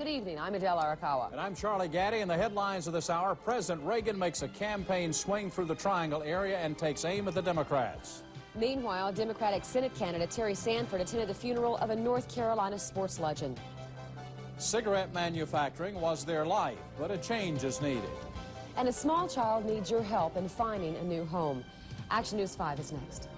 Good evening, I'm Adele Arakawa. And I'm Charlie Gaddy. In the headlines of this hour, President Reagan makes a campaign swing through the Triangle area and takes aim at the Democrats. Meanwhile, Democratic Senate candidate Terry Sanford attended the funeral of a North Carolina sports legend. Cigarette manufacturing was their life, but a change is needed. And a small child needs your help in finding a new home. Action News 5 is next.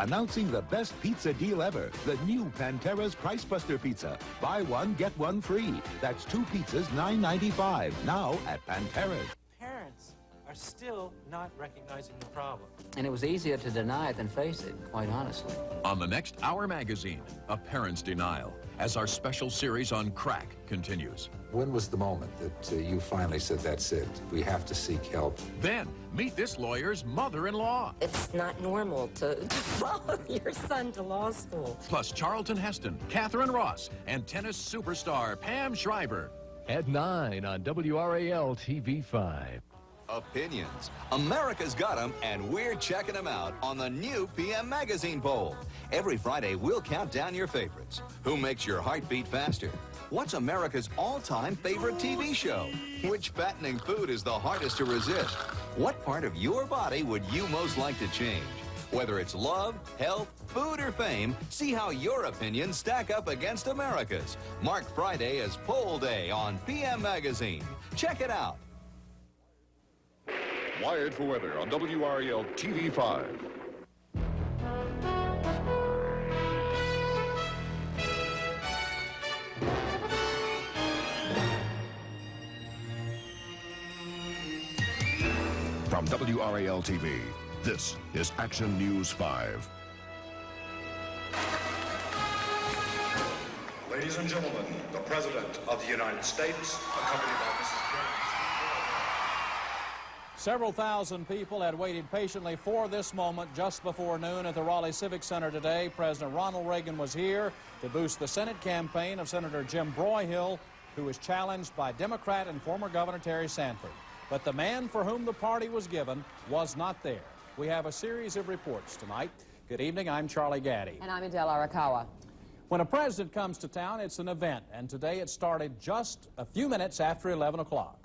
Announcing the best pizza deal ever, the new Pantera's Price Buster Pizza. Buy one, get one free. That's 2 pizzas, $9.95, now at Pantera's. Parents are still not recognizing the problem. And it was easier to deny it than face it, quite honestly. On the next Hour magazine, A Parent's Denial, as our special series on crack continues. When was the moment that you finally said, that's it, we have to seek help? Then, meet this lawyer's mother-in-law. It's not normal to follow your son to law school. Plus Charlton Heston, Catherine Ross, and tennis superstar Pam Shriver. At 9 on WRAL-TV 5. Opinions. America's got them, and we're checking them out on the new PM Magazine poll. Every Friday, we'll count down your favorites. Who makes your heart beat faster? What's America's all-time favorite TV show? Which fattening food is the hardest to resist? What part of your body would you most like to change? Whether it's love, health, food, or fame, see how your opinions stack up against America's. Mark Friday as Poll Day on PM Magazine. Check it out. Wired for weather on WRAL-TV 5. From WRAL-TV, this is Action News 5. Ladies and gentlemen, the President of the United States, accompanied by Mrs. Jones. Several thousand people had waited patiently for this moment just before noon at the Raleigh Civic Center today. President Ronald Reagan was here to boost the Senate campaign of Senator Jim Broyhill, who was challenged by Democrat and former Governor Terry Sanford. But the man for whom the party was given was not there. We have a series of reports tonight. Good evening, I'm Charlie Gaddy. And I'm Adele Arakawa. When a president comes to town, it's an event, and today it started just a few minutes after 11 o'clock.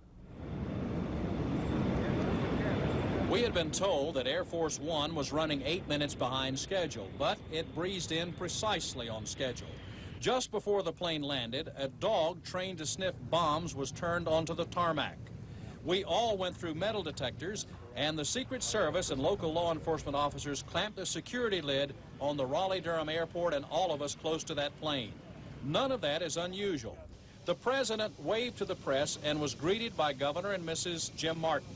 We had been told that Air Force One was running 8 minutes behind schedule, but it breezed in precisely on schedule. Just before the plane landed, a dog trained to sniff bombs was turned onto the tarmac. We all went through metal detectors, and the Secret Service and local law enforcement officers clamped a security lid on the Raleigh-Durham Airport and all of us close to that plane. None of that is unusual. The president waved to the press and was greeted by Governor and Mrs. Jim Martin.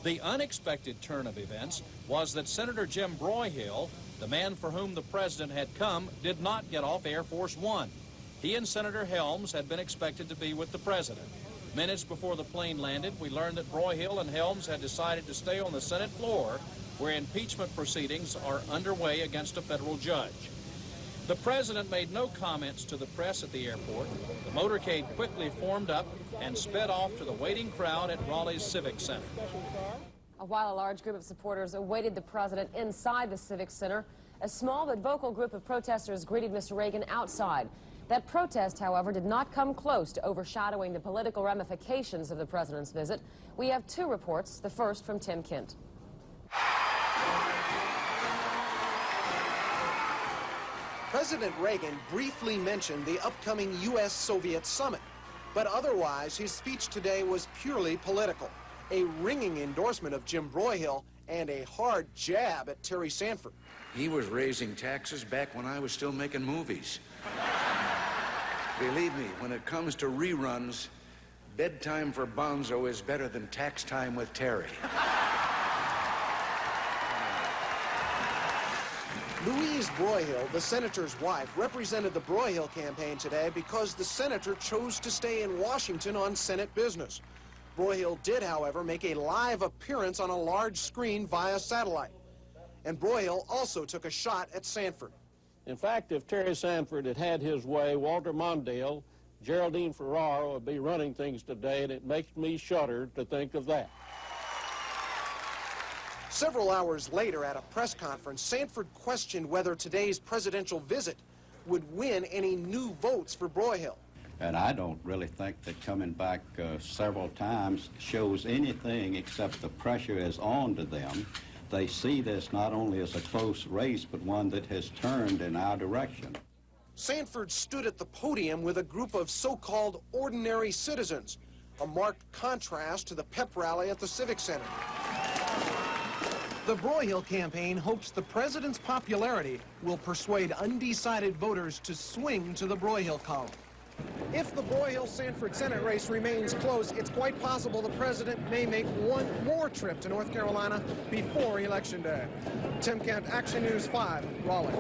The unexpected turn of events was that Senator Jim Broyhill, the man for whom the president had come, did not get off Air Force One. He and Senator Helms had been expected to be with the president. Minutes before the plane landed, we learned that Broyhill and Helms had decided to stay on the Senate floor, where impeachment proceedings are underway against a federal judge. The president made no comments to the press at the airport. The motorcade quickly formed up and sped off to the waiting crowd at Raleigh's Civic Center. While a large group of supporters awaited the president inside the Civic Center, a small but vocal group of protesters greeted Mr. Reagan outside. That protest, however, did not come close to overshadowing the political ramifications of the president's visit. We have 2 reports, the first from Tim Kent. President Reagan briefly mentioned the upcoming U.S.-Soviet summit, but otherwise his speech today was purely political, a ringing endorsement of Jim Broyhill and a hard jab at Terry Sanford. He was raising taxes back when I was still making movies. Believe me, when it comes to reruns, Bedtime for Bonzo is better than Tax Time with Terry. Louise Broyhill, the senator's wife, represented the Broyhill campaign today because the senator chose to stay in Washington on Senate business. Broyhill did, however, make a live appearance on a large screen via satellite. And Broyhill also took a shot at Sanford. In fact, if Terry Sanford had had his way, Walter Mondale, Geraldine Ferraro would be running things today, and it makes me shudder to think of that. Several hours later at a press conference, Sanford questioned whether today's presidential visit would win any new votes for Broyhill. And I don't really think that coming back several times shows anything except the pressure is on to them. They see this not only as a close race, but one that has turned in our direction. Sanford stood at the podium with a group of so-called ordinary citizens, a marked contrast to the pep rally at the Civic Center. The Broyhill campaign hopes the president's popularity will persuade undecided voters to swing to the Broyhill column. If the Broyhill-Sanford Senate race remains close, it's quite possible the president may make one more trip to North Carolina before Election Day. Tim Kent, Action News 5, Raleigh.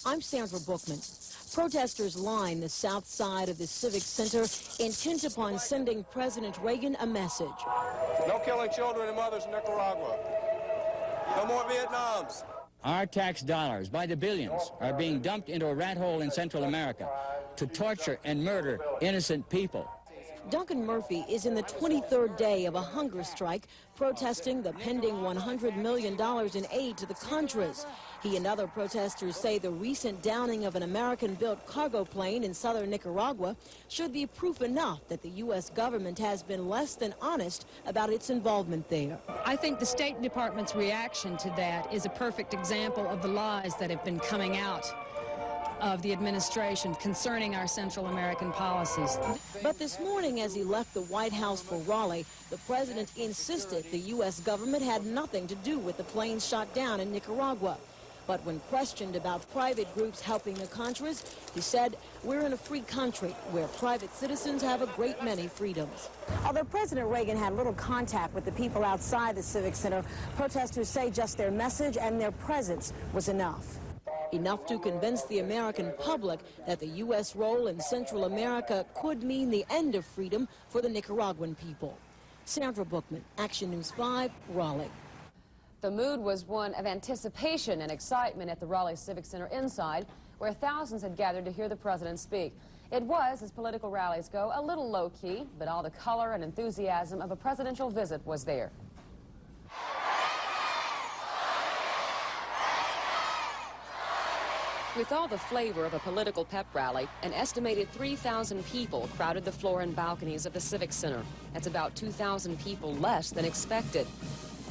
I'm Sandra Bookman. Protesters line the south side of the Civic Center, intent upon sending President Reagan a message. No killing children and mothers in Nicaragua. No more Vietnams. Our tax dollars, by the billions, are being dumped into a rat hole in Central America to torture and murder innocent people. Duncan Murphy is in the 23rd day of a hunger strike protesting the pending $100 million in aid to the Contras. He and other protesters say the recent downing of an American-built cargo plane in southern Nicaragua should be proof enough that the U.S. government has been less than honest about its involvement there. I think the State Department's reaction to that is a perfect example of the lies that have been coming out of the administration concerning our Central American policies. But this morning, as he left the White House for Raleigh, the president insisted the U.S. government had nothing to do with the plane shot down in Nicaragua. But when questioned about private groups helping the Contras, he said, "We're in a free country where private citizens have a great many freedoms." Although President Reagan had little contact with the people outside the Civic Center, protesters say just their message and their presence was enough. Enough to convince the American public that the U.S. role in Central America could mean the end of freedom for the Nicaraguan people. Sandra Bookman, Action News 5, Raleigh. The mood was one of anticipation and excitement at the Raleigh Civic Center inside, where thousands had gathered to hear the president speak. It was, as political rallies go, a little low-key, but all the color and enthusiasm of a presidential visit was there. With all the flavor of a political pep rally, an estimated 3,000 people crowded the floor and balconies of the Civic Center. That's about 2,000 people less than expected.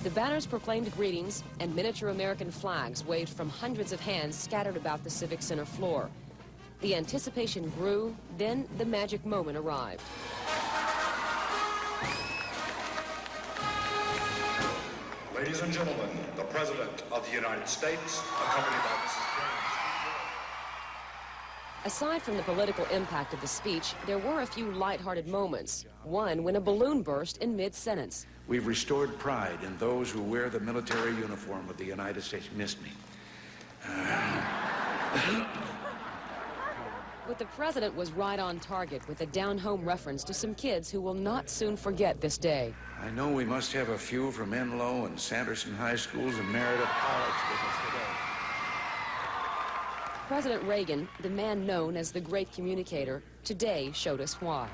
The banners proclaimed greetings, and miniature American flags waved from hundreds of hands scattered about the Civic Center floor. The anticipation grew, then the magic moment arrived. Ladies and gentlemen, the President of the United States, accompanied by Mrs. Aside from the political impact of the speech, there were a few lighthearted moments. One when a balloon burst in mid-sentence. We've restored pride in those who wear the military uniform of the United States. Missed me. But the president was right on target with a down-home reference to some kids who will not soon forget this day. I know we must have a few from Enloe and Sanderson High Schools and Meredith College with us today. President Reagan, the man known as the great communicator, today showed us why.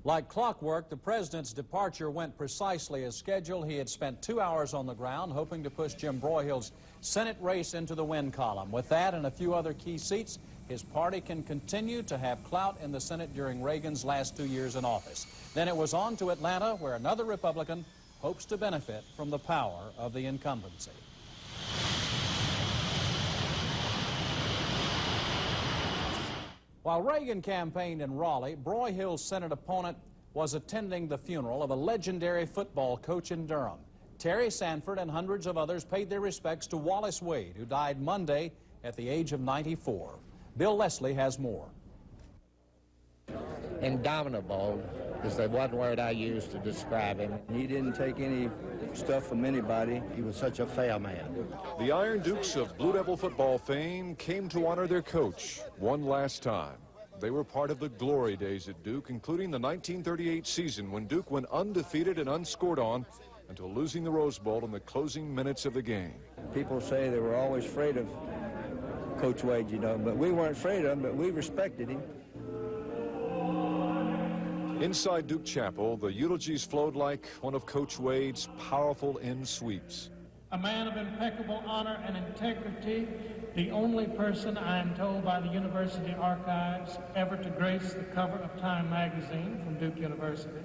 Like clockwork, the president's departure went precisely as scheduled. He had spent 2 hours on the ground hoping to push Jim Broyhill's Senate race into the win column. With that and a few other key seats, his party can continue to have clout in the Senate during Reagan's last 2 years in office. Then it was on to Atlanta, where another Republican hopes to benefit from the power of the incumbency. While Reagan campaigned in Raleigh, Broyhill's Senate opponent was attending the funeral of a legendary football coach in Durham. Terry Sanford and hundreds of others paid their respects to Wallace Wade, who died Monday at the age of 94. Bill Leslie has more. Indomitable is the one word I use to describe him. He didn't take any stuff from anybody. He was such a fair man. The Iron Dukes of Blue Devil football fame came to honor their coach one last time. They were part of the glory days at Duke, including the 1938 season when Duke went undefeated and unscored on until losing the Rose Bowl in the closing minutes of the game. People say they were always afraid of Coach Wade, you know, but we weren't afraid of him, but we respected him. Inside Duke Chapel, the eulogies flowed like one of Coach Wade's powerful end sweeps. A man of impeccable honor and integrity, the only person, I am told by the University Archives, ever to grace the cover of Time magazine from Duke University.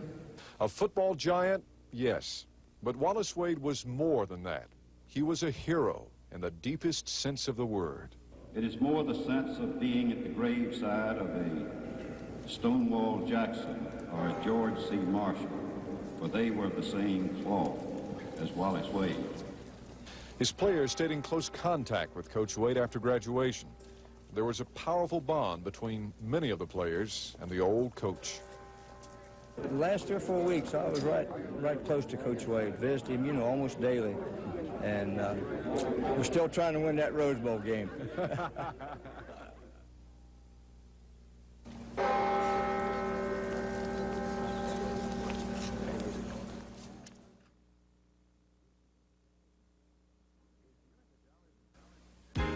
A football giant, yes, but Wallace Wade was more than that. He was a hero in the deepest sense of the word. It is more the sense of being at the graveside of a Stonewall Jackson or a George C. Marshall, for they were the same cloth as Wallace Wade. His players stayed in close contact with Coach Wade after graduation. There was a powerful bond between many of the players and the old coach. The last 3 or 4 weeks, I was right close to Coach Wade, visited him, you know, almost daily. And we're still trying to win that Rose Bowl game.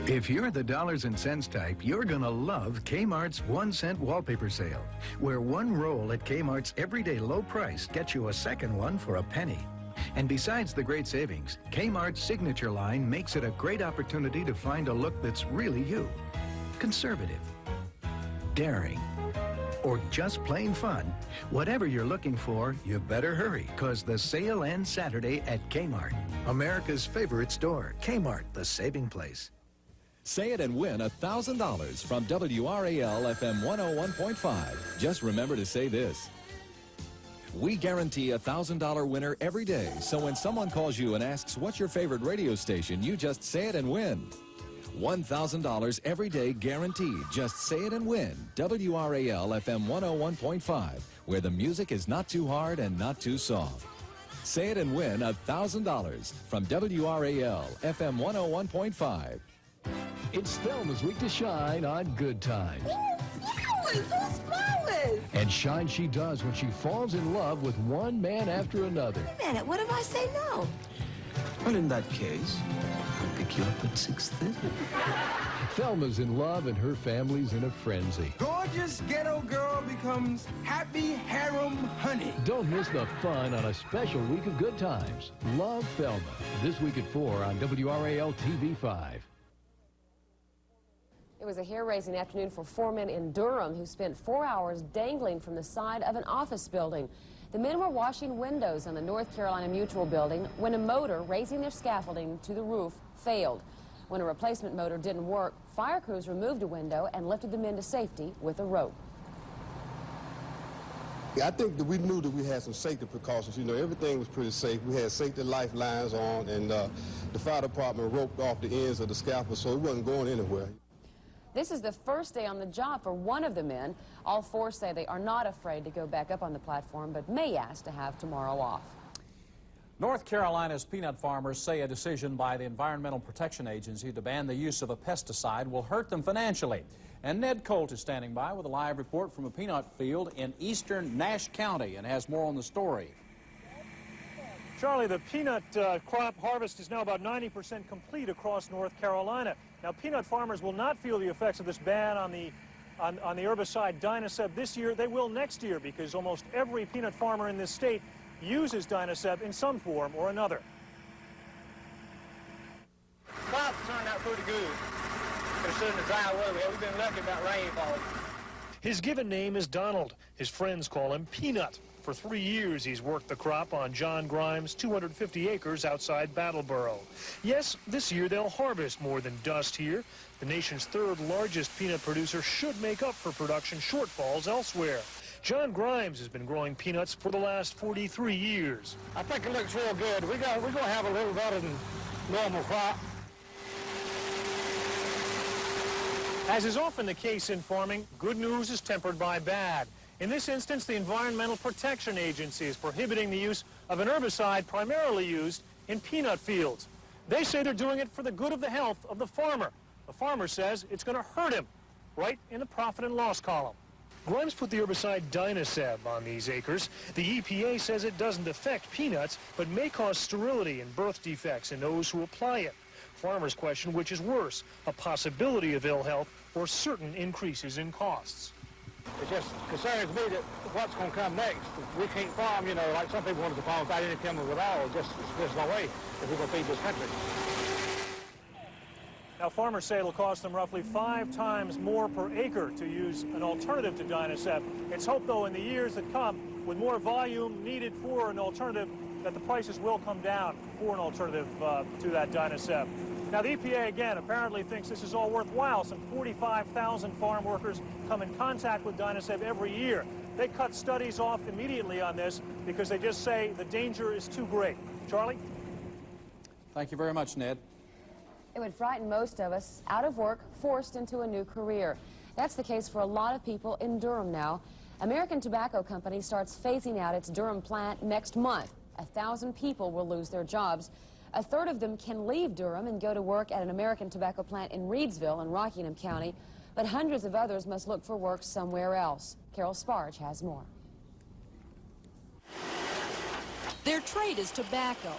If you're the dollars and cents type, you're gonna love Kmart's 1-cent wallpaper sale, where one roll at Kmart's everyday low price gets you a second one for a penny. And besides the great savings, Kmart's signature line makes it a great opportunity to find a look that's really you. Conservative, daring, or just plain fun. Whatever you're looking for, you better hurry, because the sale ends Saturday at Kmart. America's favorite store, Kmart, the saving place. Say it and win $1,000 from WRAL FM 101.5. Just remember to say this. We guarantee a $1,000 winner every day, so when someone calls you and asks what's your favorite radio station, you just say it and win. $1,000 every day guaranteed. Just say it and win. WRAL FM 101.5, where the music is not too hard and not too soft. Say it and win $1,000 from WRAL FM 101.5. It's Thelma's week to shine on Good Times. Flowers! Who's flowers? And shine she does when she falls in love with one man after another. Wait a minute, what if I say no? Well, in that case, I'll pick you up at 6:30. Thelma's in love and her family's in a frenzy. Gorgeous ghetto girl becomes happy harem honey. Don't miss the fun on a special week of Good Times. Love Thelma. This week at 4 on WRAL-TV 5. It was a hair-raising afternoon for 4 men in Durham who spent 4 hours dangling from the side of an office building. The men were washing windows on the North Carolina Mutual building when a motor raising their scaffolding to the roof failed. When a replacement motor didn't work, fire crews removed a window and lifted the men to safety with a rope. I think that we knew that we had some safety precautions. You know, everything was pretty safe. We had safety lifelines on, and the fire department roped off the ends of the scaffold, so it wasn't going anywhere. This is the first day on the job for one of the men. All four say they are not afraid to go back up on the platform, but may ask to have tomorrow off. North Carolina's peanut farmers say a decision by the Environmental Protection Agency to ban the use of a pesticide will hurt them financially. And Ned Colt is standing by with a live report from a peanut field in eastern Nash County and has more on the story. Charlie, the peanut crop harvest is now about 90% complete across North Carolina. Now, peanut farmers will not feel the effects of this ban on the herbicide Dynaceb this year. They will next year because almost every peanut farmer in this state uses Dynaceb in some form or another. Crops turned out pretty good, considering the dry weather. We've been lucky about rainfall. His given name is Donald. His friends call him Peanut. For 3 years, he's worked the crop on John Grimes' 250 acres outside Battleboro. Yes, this year they'll harvest more than dust here. The nation's third largest peanut producer should make up for production shortfalls elsewhere. John Grimes has been growing peanuts for the last 43 years. I think it looks real good. We're going to have a little better than normal crop. As is often the case in farming, good news is tempered by bad. In this instance, the Environmental Protection Agency is prohibiting the use of an herbicide primarily used in peanut fields. They say they're doing it for the good of the health of the farmer. The farmer says it's going to hurt him, right in the profit and loss column. Grimes put the herbicide Dynaceb on these acres. The EPA says it doesn't affect peanuts, but may cause sterility and birth defects in those who apply it. Farmers question which is worse, a possibility of ill health or certain increases in costs. It just concerns me that what's going to come next. We can't farm, you know, like some people want to farm without any chemicals at all. There's no way if we're going to feed this country. Now, farmers say it'll cost them roughly 5 times more per acre to use an alternative to Dynacep. It's hoped, though, in the years that come, with more volume needed for an alternative, that the prices will come down for an alternative to that Dynacep. Now, the EPA, again, apparently thinks this is all worthwhile. Some 45,000 farm workers come in contact with Dynacep every year. They cut studies off immediately on this because they just say the danger is too great. Charlie? Thank you very much, Ned. It would frighten most of us, out of work, forced into a new career. That's the case for a lot of people in Durham now. American Tobacco Company starts phasing out its Durham plant next month. 1,000 people will lose their jobs. A third of them can leave Durham and go to work at an American Tobacco plant in Reedsville in Rockingham County, but hundreds of others must look for work somewhere else. Carol Sparge has more. Their trade is tobacco.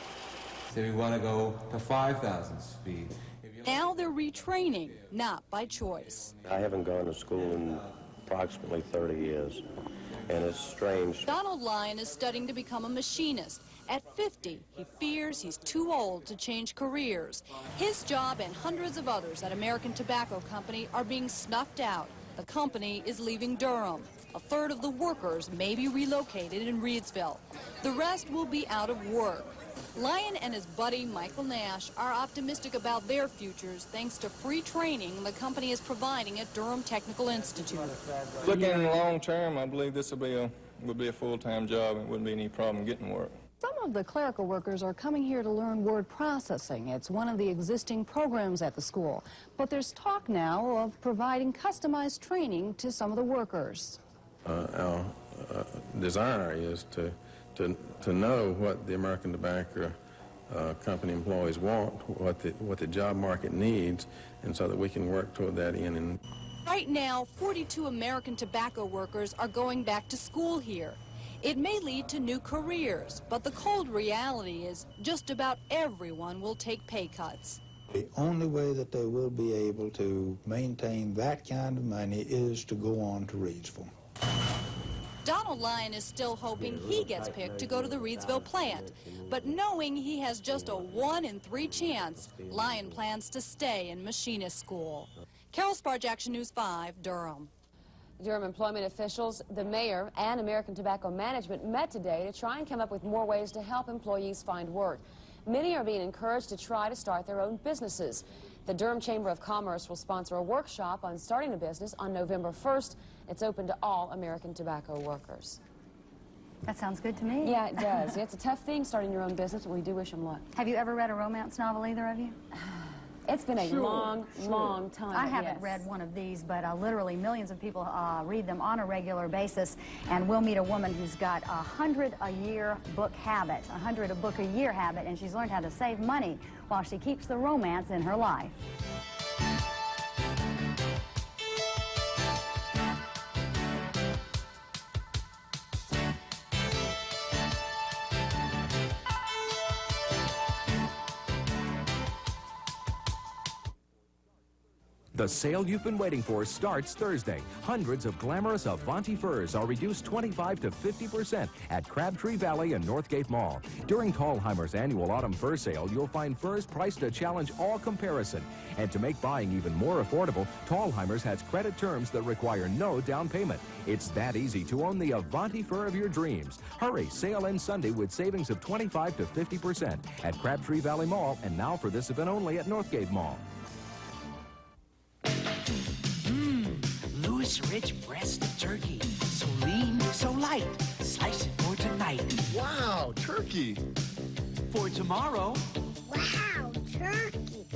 So we want to go to 5,000 speed. Now they're retraining, not by choice. I haven't gone to school in approximately 30 years, and it's strange. Donald Lyon is studying to become a machinist. At 50, he fears he's too old to change careers. His job and hundreds of others at American Tobacco Company are being snuffed out. The company is leaving Durham. A third of the workers may be relocated in Reedsville. The rest will be out of work. Lyon and his buddy Michael Nash are optimistic about their futures thanks to free training the company is providing at Durham Technical Institute. Looking in the long term, I believe this will be a full-time job and wouldn't be any problem getting work. Some of the clerical workers are coming here to learn word processing. It's one of the existing programs at the school. But there's talk now of providing customized training to some of the workers. Our desire is to know what the American Tobacco Company employees want, what the job market needs, and so that we can work toward that end. Right now, 42 American tobacco workers are going back to school here. It may lead to new careers, but the cold reality is just about everyone will take pay cuts. The only way that they will be able to maintain that kind of money is to go on to Reedsville. Donald Lyon is still hoping he gets picked to go to the Reedsville plant, but knowing he has just a 1 in 3 chance, Lyon plans to stay in machinist school. Carol Sparge, Action News 5, Durham. Durham employment officials, the mayor, and American Tobacco Management met today to try and come up with more ways to help employees find work. Many are being encouraged to try to start their own businesses. The Durham Chamber of Commerce will sponsor a workshop on starting a business on November 1st. It's open to all American tobacco workers. That sounds good to me. Yeah, it does. It's a tough thing starting your own business, but we do wish them luck. Have you ever read a romance novel, either of you? It's been a long time. I haven't read one of these, but literally millions of people read them on a regular basis. And we'll meet a woman who's got a 100-a-year book habit, 100-a-book-a-year habit, and she's learned how to save money while she keeps the romance in her life. The sale you've been waiting for starts Thursday. Hundreds of glamorous Avanti furs are reduced 25 to 50% at Crabtree Valley and Northgate Mall. During Tallheimer's annual autumn fur sale, you'll find furs priced to challenge all comparison. And to make buying even more affordable, Tallheimer's has credit terms that require no down payment. It's that easy to own the Avanti fur of your dreams. Hurry, sale ends Sunday with savings of 25 to 50% at Crabtree Valley Mall, and now for this event only at Northgate Mall. Louis Rich breast of turkey. So lean, so light. Slice it for tonight. Wow, turkey. For tomorrow. Wow, turkey.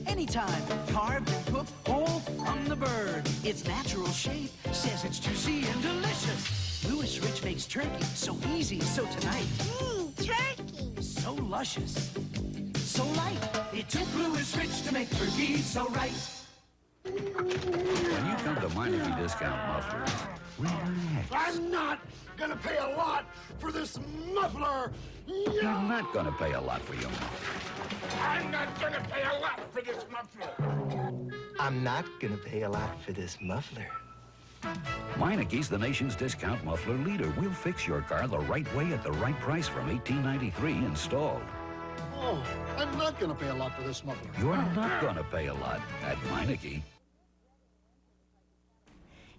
Anytime, carved and cooked whole from the bird. Its natural shape says it's juicy and delicious. Louis Rich makes turkey so easy, so tonight. Turkey. So luscious. So light. It took Louis Rich to make turkey so right. When you come to Meineke Discount Mufflers, relax. I'm not gonna pay a lot for this muffler. You're not gonna pay a lot for your muffler. I'm not gonna pay a lot for this muffler. I'm not gonna pay a lot for this muffler. Meineke's the nation's discount muffler leader. We'll fix your car the right way at the right price from $18.93 installed. Oh, I'm not going to pay a lot for this muffler. You're not going to pay a lot at Meineke.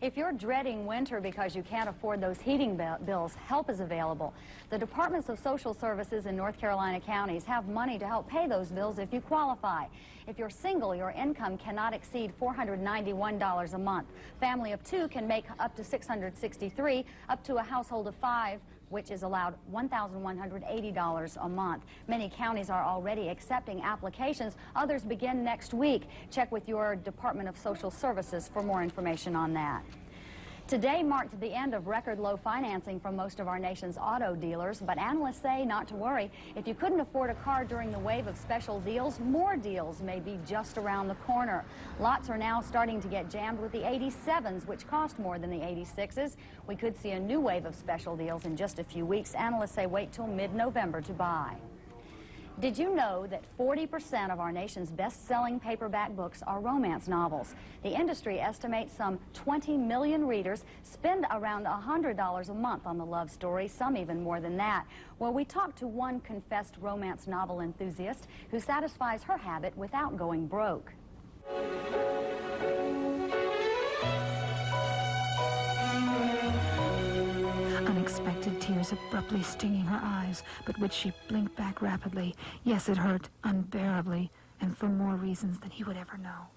If you're dreading winter because you can't afford those heating bills, help is available. The Departments of Social Services in North Carolina counties have money to help pay those bills if you qualify. If you're single, your income cannot exceed $491 a month. Family of 2 can make up to $663, up to a household of 5, which is allowed $1,180 a month. Many counties are already accepting applications. Others begin next week. Check with your Department of Social Services for more information on that. Today marked the end of record low financing from most of our nation's auto dealers, but analysts say not to worry. If you couldn't afford a car during the wave of special deals, more deals may be just around the corner. Lots are now starting to get jammed with the 87s, which cost more than the 86s. We could see a new wave of special deals in just a few weeks. Analysts say wait till mid-November to buy. Did you know that 40% of our nation's best-selling paperback books are romance novels? The industry estimates some 20 million readers spend around $100 a month on the love story, some even more than that. Well, we talked to one confessed romance novel enthusiast who satisfies her habit without going broke. Unexpected tears abruptly stinging her eyes, but which she blinked back rapidly. Yes, it hurt unbearably, and for more reasons than he would ever know.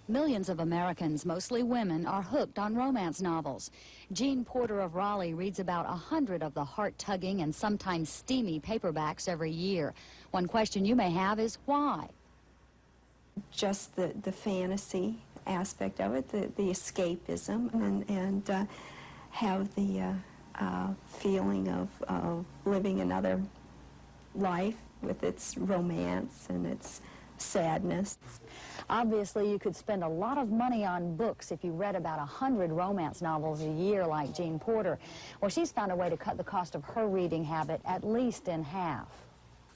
Millions of Americans, mostly women, are hooked on romance novels. Jean Porter of Raleigh reads about 100 of the heart-tugging and sometimes steamy paperbacks every year. One question you may have is why? Just the fantasy aspect of it, the escapism, and have the feeling of living another life with its romance and its sadness. Obviously, you could spend a lot of money on books if you read about 100 romance novels a year like Jean Porter. Well, she's found a way to cut the cost of her reading habit at least in half.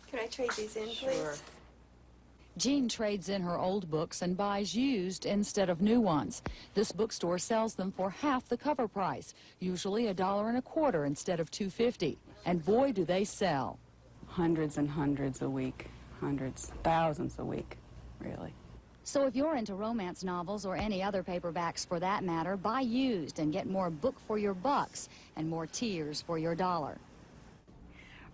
Can I trade these in, please? Sure. Jean trades in her old books and buys used instead of new ones. This bookstore sells them for half the cover price, usually $1.25 instead of $2.50. And boy, do they sell. Hundreds and hundreds a week. Hundreds, thousands a week, really. So if you're into romance novels or any other paperbacks for that matter, buy used and get more book for your bucks and more tears for your dollar.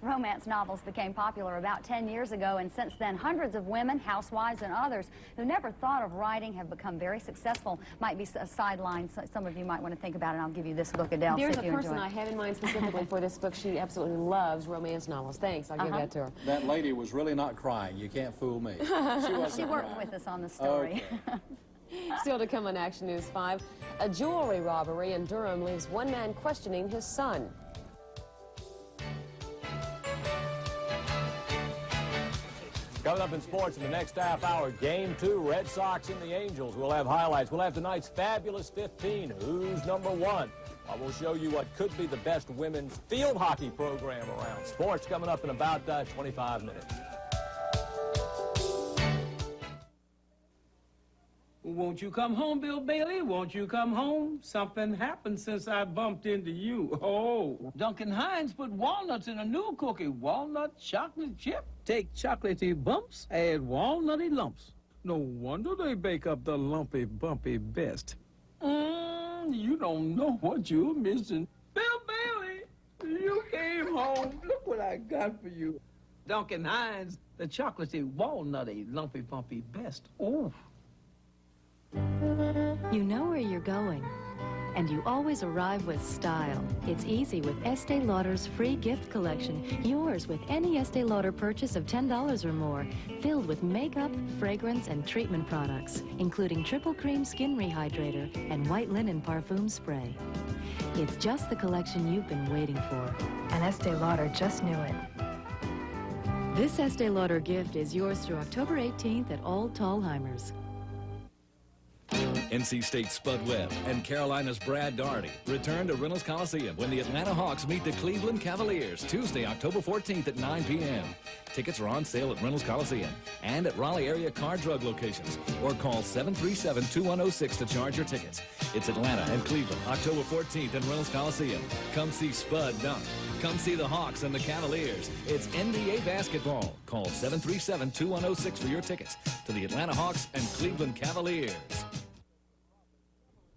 Romance novels became popular about 10 years ago, and since then, hundreds of women, housewives, and others who never thought of writing have become very successful. Might be a sideline some of you might want to think about, and I'll give you this book, Adele. There's a person I have in mind specifically for this book. She absolutely loves romance novels. Thanks, I'll give that to her. That lady was really not crying. You can't fool me. She worked with us on the story. Okay. Still to come on Action News 5, a jewelry robbery in Durham leaves one man questioning his son. Coming up in sports in the next half hour, Game 2, Red Sox and the Angels. We'll have highlights. We'll have tonight's Fabulous 15, Who's Number 1? We'll show you what could be the best women's field hockey program around. Sports coming up in about 25 minutes. Won't you come home, Bill Bailey? Won't you come home? Something happened since I bumped into you. Oh, Duncan Hines put walnuts in a new cookie. Walnut chocolate chip. Take chocolatey bumps, add walnutty lumps. No wonder they bake up the lumpy, bumpy best. You don't know what you're missing. Bill Bailey, you came home. Look what I got for you. Duncan Hines, the chocolatey, walnutty, lumpy, bumpy best. Oh. You know where you're going, and you always arrive with style. It's easy with Estee Lauder's free gift collection, yours with any Estee Lauder purchase of $10 or more, filled with makeup, fragrance, and treatment products, including triple cream skin rehydrator and white linen parfum spray. It's just the collection you've been waiting for. And Estee Lauder just knew it. This Estee Lauder gift is yours through October 18th at all Tallheimers. NC State's Spud Webb and Carolina's Brad Daugherty return to Reynolds Coliseum when the Atlanta Hawks meet the Cleveland Cavaliers Tuesday, October 14th at 9 p.m. Tickets are on sale at Reynolds Coliseum and at Raleigh area car drug locations, or call 737-2106 to charge your tickets. It's Atlanta and Cleveland, October 14th in Reynolds Coliseum. Come see Spud dunk. Come see the Hawks and the Cavaliers. It's NBA basketball. Call 737-2106 for your tickets to the Atlanta Hawks and Cleveland Cavaliers.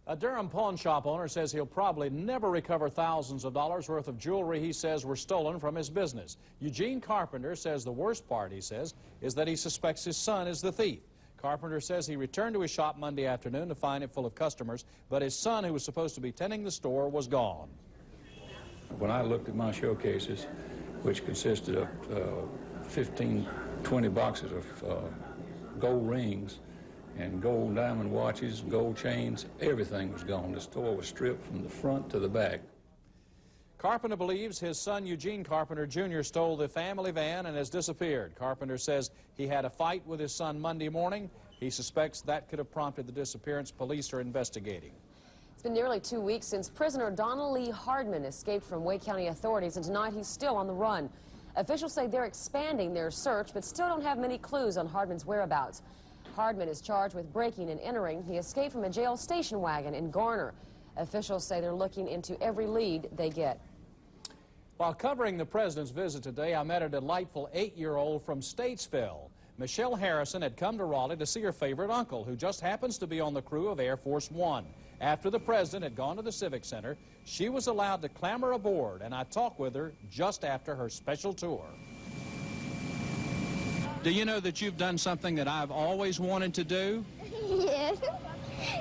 A Durham pawn shop owner says he'll probably never recover thousands of dollars worth of jewelry he says were stolen from his business. Eugene Carpenter says the worst part, he says, is that he suspects his son is the thief. Carpenter says he returned to his shop Monday afternoon to find it full of customers, but his son, who was supposed to be tending the store, was gone. When I looked at my showcases, which consisted of 15, 20 boxes of gold rings and gold diamond watches, gold chains, everything was gone. The store was stripped from the front to the back. Carpenter believes his son Eugene Carpenter Jr. stole the family van and has disappeared. Carpenter says he had a fight with his son Monday morning. He suspects that could have prompted the disappearance. Police are investigating. It's been nearly 2 weeks since prisoner Donald Lee Hardman escaped from Wake County authorities, and tonight he's still on the run. Officials say they're expanding their search, but still don't have many clues on Hardman's whereabouts. Hardman is charged with breaking and entering. He escaped from a jail station wagon in Garner. Officials say they're looking into every lead they get. While covering the president's visit today, I met a delightful 8-year-old from Statesville. Michelle Harrison had come to Raleigh to see her favorite uncle, who just happens to be on the crew of Air Force One. After the president had gone to the Civic Center, she was allowed to clamber aboard, and I talked with her just after her special tour. Do you know that you've done something that I've always wanted to do? Yes.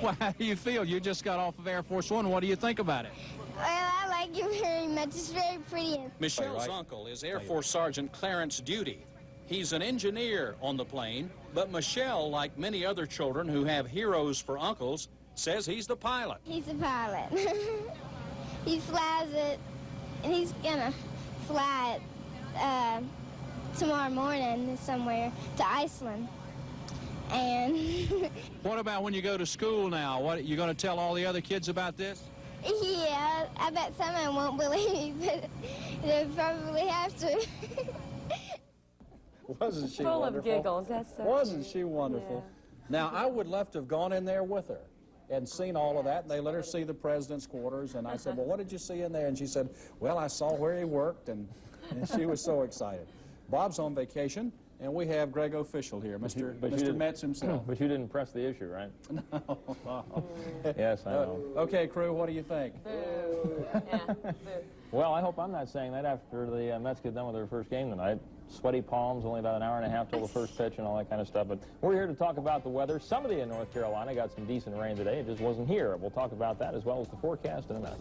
Well, how do you feel? You just got off of Air Force One. What do you think about it? Well, I like it very much. It's very pretty. Michelle's uncle is Air Force Sergeant Clarence Duty. He's an engineer on the plane, but Michelle, like many other children who have heroes for uncles, says he's the pilot. He's the pilot. He flies it, and he's gonna fly it tomorrow morning somewhere to Iceland. And what about when you go to school now? What, you going to tell all the other kids about this? Yeah, I bet some of them won't believe me, but they probably have to. Wasn't she Full wonderful? of giggles. That's so Wasn't she wonderful? Yeah. Now, I would love to have gone in there with her and seen all of that. And they let her see the president's quarters, and I said, well, what did you see in there? And she said, well, I saw where he worked, and she was so excited. Bob's on vacation, and we have Greg Official here, Mr. Metz himself. But you didn't press the issue, right? No. Yes, I know. Okay, crew, what do you think? Boo. Yeah, boo. Well, I hope I'm not saying that after the Mets get done with their first game tonight. Sweaty palms, only about an hour and a half till the first pitch and all that kind of stuff. But we're here to talk about the weather. Somebody in North Carolina got some decent rain today. It just wasn't here. We'll talk about that as well as the forecast in a minute.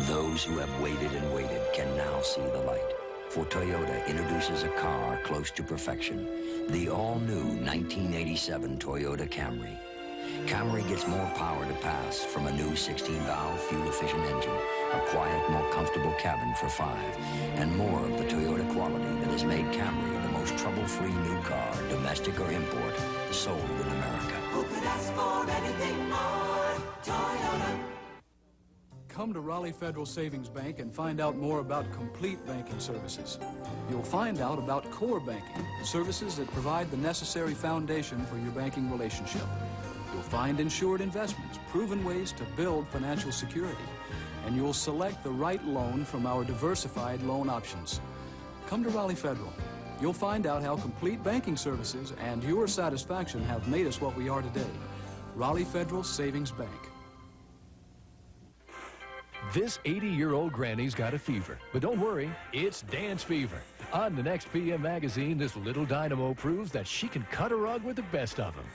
Those who have waited and waited can now see the light. For Toyota introduces a car close to perfection, the all-new 1987 Toyota Camry. Camry gets more power to pass from a new 16-valve fuel-efficient engine, a quiet, more comfortable cabin for 5, and more of the Toyota quality that has made Camry the most trouble-free new car, domestic or import, sold in America. Who could ask for anything more? Toyota. Come to Raleigh Federal Savings Bank and find out more about complete banking services. You'll find out about core banking, services that provide the necessary foundation for your banking relationship. You'll find insured investments, proven ways to build financial security, and you'll select the right loan from our diversified loan options. Come to Raleigh Federal. You'll find out how complete banking services and your satisfaction have made us what we are today. Raleigh Federal Savings Bank. This 80-year-old granny's got a fever, but don't worry, it's dance fever. On the next PM magazine, this little dynamo proves that she can cut a rug with the best of them.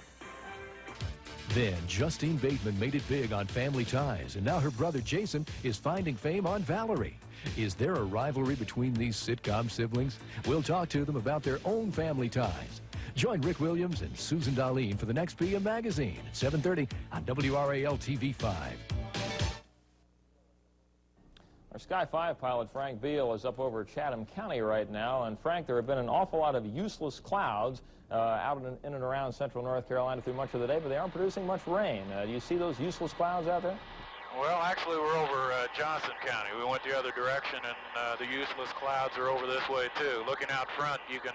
Then, Justine Bateman made it big on Family Ties, and now her brother Jason is finding fame on Valerie. Is there a rivalry between these sitcom siblings? We'll talk to them about their own family ties. Join Rick Williams and Susan Darlene for the next PM magazine at 7:30 on WRAL-TV 5. Our Sky 5 pilot, Frank Beal, is up over Chatham County right now. And, Frank, there have been an awful lot of useless clouds out in and around central North Carolina through much of the day, but they aren't producing much rain. Do you see those useless clouds out there? Well, actually, we're over Johnson County. We went the other direction, and the useless clouds are over this way, too. Looking out front, you can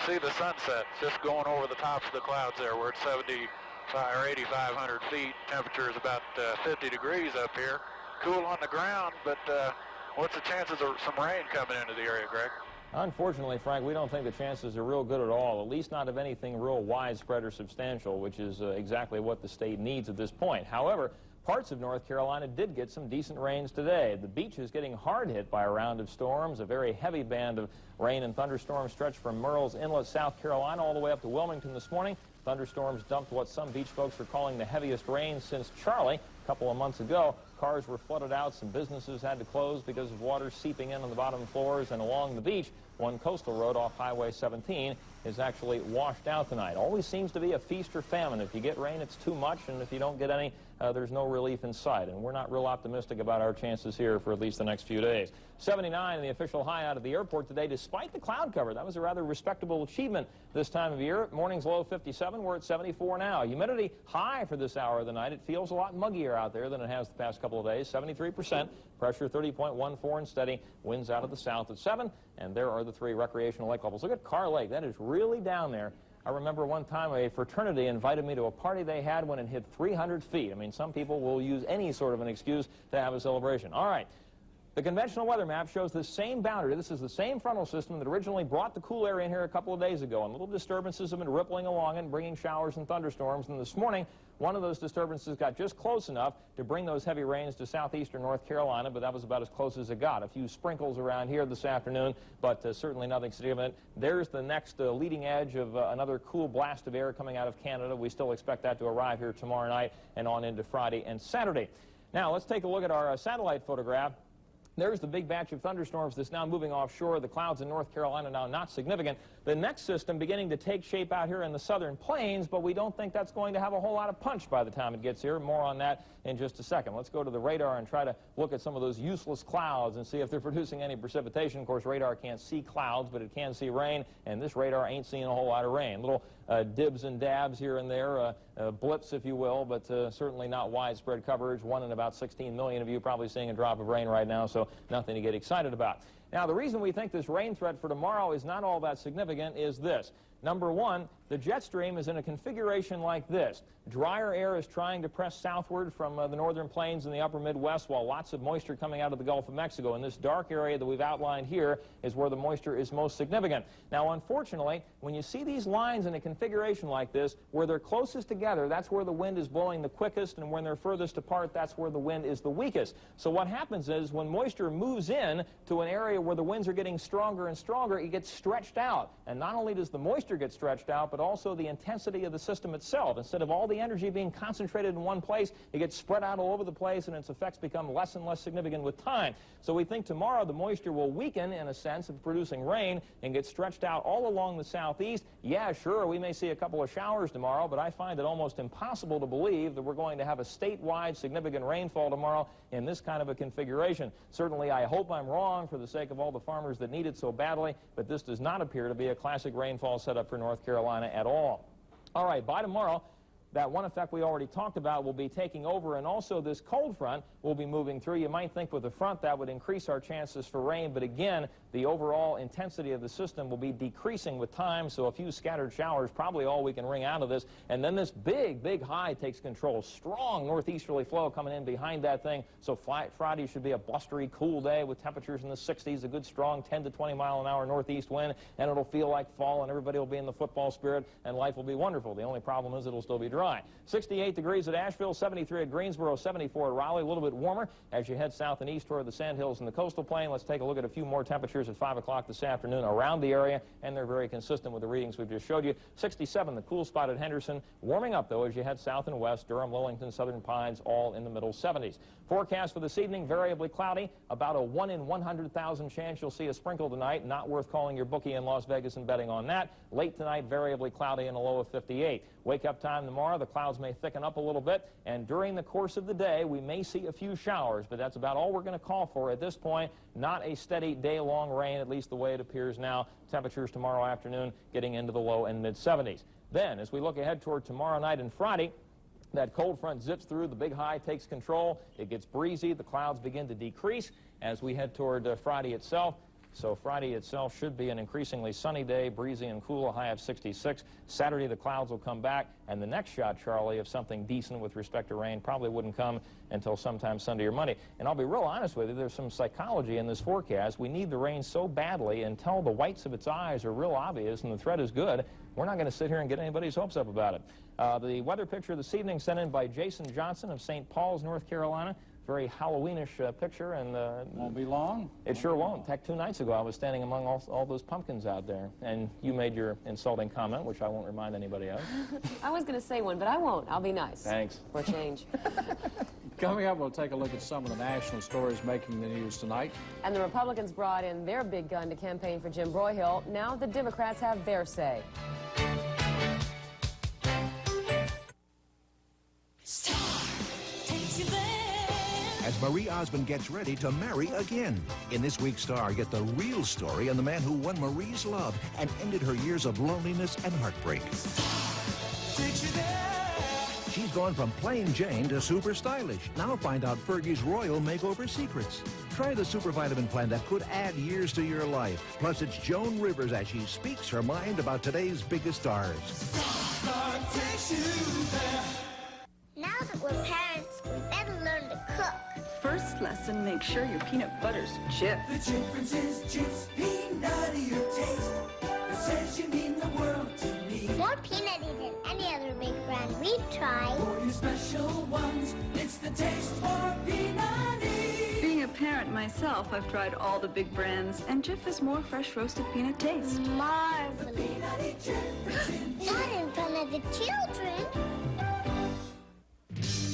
see the sunset just going over the tops of the clouds there. We're at 8,500 feet. Temperature is about 50 degrees up here. Cool on the ground, but what's the chances of some rain coming into the area, Greg? Unfortunately, Frank, we don't think the chances are real good at all, at least not of anything real widespread or substantial, which is exactly what the state needs at this point. However, parts of North Carolina did get some decent rains today. The beach is getting hard hit by a round of storms. A very heavy band of rain and thunderstorms stretched from Murrells Inlet, South Carolina, all the way up to Wilmington this morning. Thunderstorms dumped what some beach folks are calling the heaviest rain since Charlie a couple of months ago. Cars were flooded out. Some businesses had to close because of water seeping in on the bottom floors. And along the beach, one coastal road off Highway 17 is actually washed out tonight. Always seems to be a feast or famine. If you get rain, it's too much, and if you don't get any, there's no relief in sight. And we're not real optimistic about our chances here for at least the next few days. 79 in the official high out of the airport today, despite the cloud cover. That was a rather respectable achievement this time of year. Morning's low 57. We're at 74 now. Humidity high for this hour of the night. It feels a lot muggier out there than it has the past couple of days. 73%. Pressure 30.14 and steady. Winds out of the south at 7. And there are the 3 recreational lake levels. Look at Carr Lake. That is really down there. I remember one time a fraternity invited me to a party they had when it hit 300 feet. I mean, some people will use any sort of an excuse to have a celebration. All right. The conventional weather map shows the same boundary. This is the same frontal system that originally brought the cool air in here a couple of days ago. And little disturbances have been rippling along and bringing showers and thunderstorms. And this morning, one of those disturbances got just close enough to bring those heavy rains to southeastern North Carolina, but that was about as close as it got. A few sprinkles around here this afternoon, but certainly nothing significant. There's the next leading edge of another cool blast of air coming out of Canada. We still expect that to arrive here tomorrow night and on into Friday and Saturday. Now, let's take a look at our satellite photograph. There's the big batch of thunderstorms that's now moving offshore. The clouds in North Carolina now not significant. The next system beginning to take shape out here in the southern plains, but we don't think that's going to have a whole lot of punch by the time it gets here. More on that in just a second. Let's go to the radar and try to look at some of those useless clouds and see if they're producing any precipitation. Of course, radar can't see clouds, but it can see rain, and this radar ain't seeing a whole lot of rain. Little dibs and dabs here and there, blips, if you will, but certainly not widespread coverage. 1 in about 16 million of you probably seeing a drop of rain right now, so nothing to get excited about. Now, the reason we think this rain threat for tomorrow is not all that significant is this. Number one, the jet stream is in a configuration like this. Drier air is trying to press southward from the northern plains and the upper Midwest, while lots of moisture coming out of the Gulf of Mexico. And this dark area that we've outlined here is where the moisture is most significant. Now, unfortunately, when you see these lines in a configuration like this, where they're closest together, that's where the wind is blowing the quickest, and when they're furthest apart, that's where the wind is the weakest. So what happens is when moisture moves in to an area where the winds are getting stronger and stronger, it gets stretched out. And not only does the moisture get stretched out, but also the intensity of the system itself. Instead of all the energy being concentrated in one place, it gets spread out all over the place, and its effects become less and less significant with time. So we think tomorrow the moisture will weaken in a sense of producing rain and get stretched out all along the southeast. Yeah, sure, we may see a couple of showers tomorrow, but I find it almost impossible to believe that we're going to have a statewide significant rainfall tomorrow in this kind of a configuration. Certainly, I hope I'm wrong for the sake of all the farmers that need it so badly, but this does not appear to be a classic rainfall setup for North Carolina at all. All right, by tomorrow, that one effect we already talked about will be taking over, and also this cold front will be moving through. You might think with the front that would increase our chances for rain, but again, the overall intensity of the system will be decreasing with time, so a few scattered showers, probably all we can wring out of this. And then this big, big high takes control. Strong northeasterly flow coming in behind that thing, so Friday should be a blustery, cool day with temperatures in the 60s, a good strong 10 to 20 mile an hour northeast wind, and it'll feel like fall, and everybody will be in the football spirit, and life will be wonderful. The only problem is it'll still be dry. 68 degrees at Asheville, 73 at Greensboro, 74 at Raleigh, a little bit warmer as you head south and east toward the Sandhills and the coastal plain. Let's take a look at a few more temperatures at 5 o'clock this afternoon around the area, and they're very consistent with the readings we've just showed you. 67, the cool spot at Henderson. Warming up, though, as you head south and west, Durham, Lillington, Southern Pines, all in the middle 70s. Forecast for this evening, variably cloudy, about a 1 in 100,000 chance you'll see a sprinkle tonight. Not worth calling your bookie in Las Vegas and betting on that. Late tonight, variably cloudy and a low of 58. Wake-up time tomorrow, the clouds may thicken up a little bit, and during the course of the day, we may see a few showers, but that's about all we're going to call for at this point. Not a steady day-long rain, at least the way it appears now. Temperatures tomorrow afternoon getting into the low and mid-70s. Then, as we look ahead toward tomorrow night and Friday, that cold front zips through, the big high takes control, it gets breezy, the clouds begin to decrease as we head toward Friday itself. So Friday itself should be an increasingly sunny day, breezy and cool, a high of 66. Saturday the clouds will come back, and the next shot, Charlie, of something decent with respect to rain probably wouldn't come until sometime Sunday or Monday. And I'll be real honest with you, there's some psychology in this forecast. We need the rain so badly until the whites of its eyes are real obvious and the threat is good. We're not going to sit here and get anybody's hopes up about it. The weather picture this evening sent in by Jason Johnson of St. Paul's, North Carolina. Very Halloweenish picture, and won't be long. It sure won't. In fact, 2 nights ago, I was standing among all those pumpkins out there, and you made your insulting comment, which I won't remind anybody of. I was going to say one, but I won't. I'll be nice. Thanks. For a change. Coming up, we'll take a look at some of the national stories making the news tonight. And the Republicans brought in their big gun to campaign for Jim Broyhill. Now the Democrats have their say. As Marie Osmond gets ready to marry again. In this week's Star, get the real story on the man who won Marie's love and ended her years of loneliness and heartbreak. She's gone from plain Jane to super stylish. Now find out Fergie's royal makeover secrets. Try the super vitamin plan that could add years to your life. Plus, it's Joan Rivers as she speaks her mind about today's biggest stars. Star takes you there. Now that we're parents, we better learn to cook. First lesson, make sure your peanut butter's Jif. The difference is Jif's peanuttier taste. It says you mean the world to me. More peanutty than any other big brand we've tried. For your special ones, it's the taste more peanutty. Being a parent myself, I've tried all the big brands, and Jif has more fresh roasted peanut taste. Marvelous. The peanutty Jif is in Not in front of the children.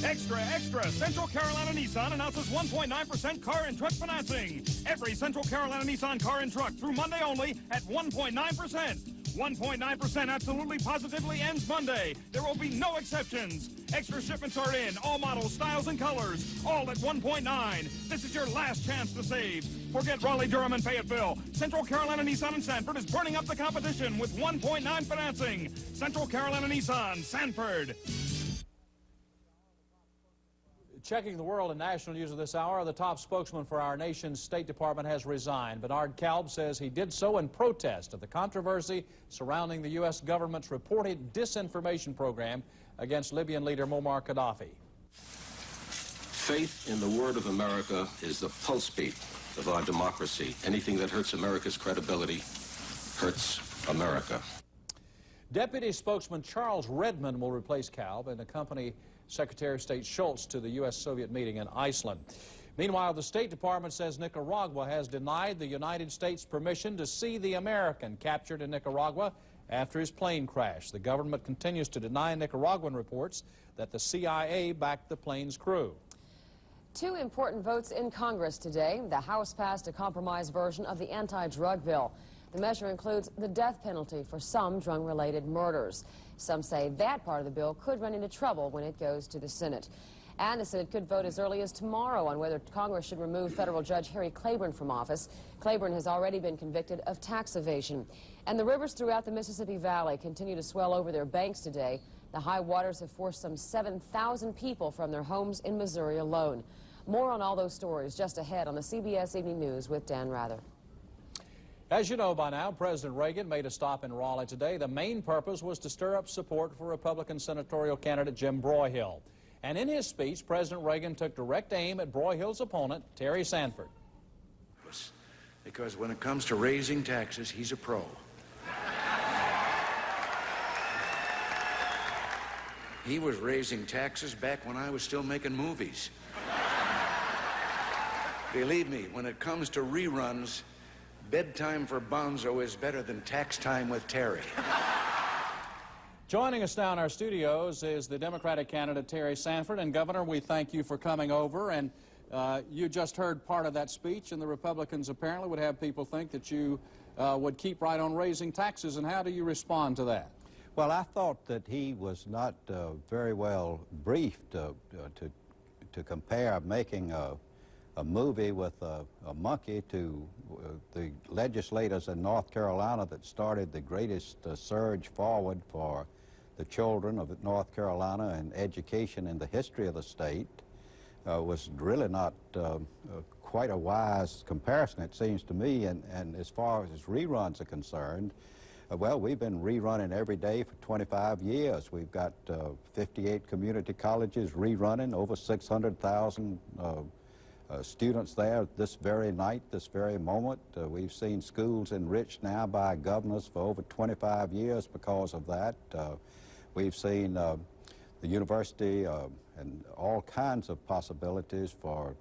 Extra, extra! Central Carolina Nissan announces 1.9% car and truck financing. Every Central Carolina Nissan car and truck through Monday only at 1.9%. 1.9% absolutely positively ends Monday. There will be no exceptions. Extra shipments are in, all models, styles, and colors, all at 1.9. This is your last chance to save. Forget Raleigh, Durham, and Fayetteville. Central Carolina Nissan and Sanford is burning up the competition with 1.9 financing. Central Carolina Nissan, Sanford. Checking the world and national news of this hour, the top spokesman for our nation's State Department has resigned. Bernard Kalb says he did so in protest of the controversy surrounding the U.S. government's reported disinformation program against Libyan leader Muammar Gaddafi. Faith in the word of America is the pulse beat of our democracy. Anything that hurts America's credibility hurts America. Deputy spokesman Charles Redmond will replace Kalb and accompany Secretary of State Schultz to the U.S.-Soviet meeting in Iceland. Meanwhile, the State Department says Nicaragua has denied the United States permission to see the American captured in Nicaragua after his plane crashed. The government continues to deny Nicaraguan reports that the CIA backed the plane's crew. 2 important votes in Congress today. The House passed a compromise version of the anti-drug bill. The measure includes the death penalty for some drug-related murders. Some say that part of the bill could run into trouble when it goes to the Senate. And the Senate could vote as early as tomorrow on whether Congress should remove federal judge Harry Claiborne from office. Claiborne has already been convicted of tax evasion. And the rivers throughout the Mississippi Valley continue to swell over their banks today. The high waters have forced some 7,000 people from their homes in Missouri alone. More on all those stories just ahead on the CBS Evening News with Dan Rather. As you know by now, President Reagan made a stop in Raleigh today. The main purpose was to stir up support for Republican senatorial candidate Jim Broyhill. And in his speech, President Reagan took direct aim at Broyhill's opponent, Terry Sanford. Because when it comes to raising taxes, he's a pro. He was raising taxes back when I was still making movies. Believe me, when it comes to reruns, Bedtime for Bonzo is better than Tax Time with Terry. Joining us now in our studios is the Democratic candidate Terry Sanford. And Governor, we thank you for coming over. And you just heard part of that speech, and the Republicans apparently would have people think that you would keep right on raising taxes. And how do you respond to that? Well, I thought that he was not very well briefed to compare making a movie with a monkey to the legislators in North Carolina that started the greatest surge forward for the children of North Carolina and education in the history of the state. Was really not quite a wise comparison, it seems to me. And as far as reruns are concerned, well, we've been rerunning every day for 25 years. We've got 58 community colleges rerunning, over 600,000 students there this very night, this very moment. We've seen schools enriched now by governors for over 25 years because of that. We've seen the university and all kinds of possibilities for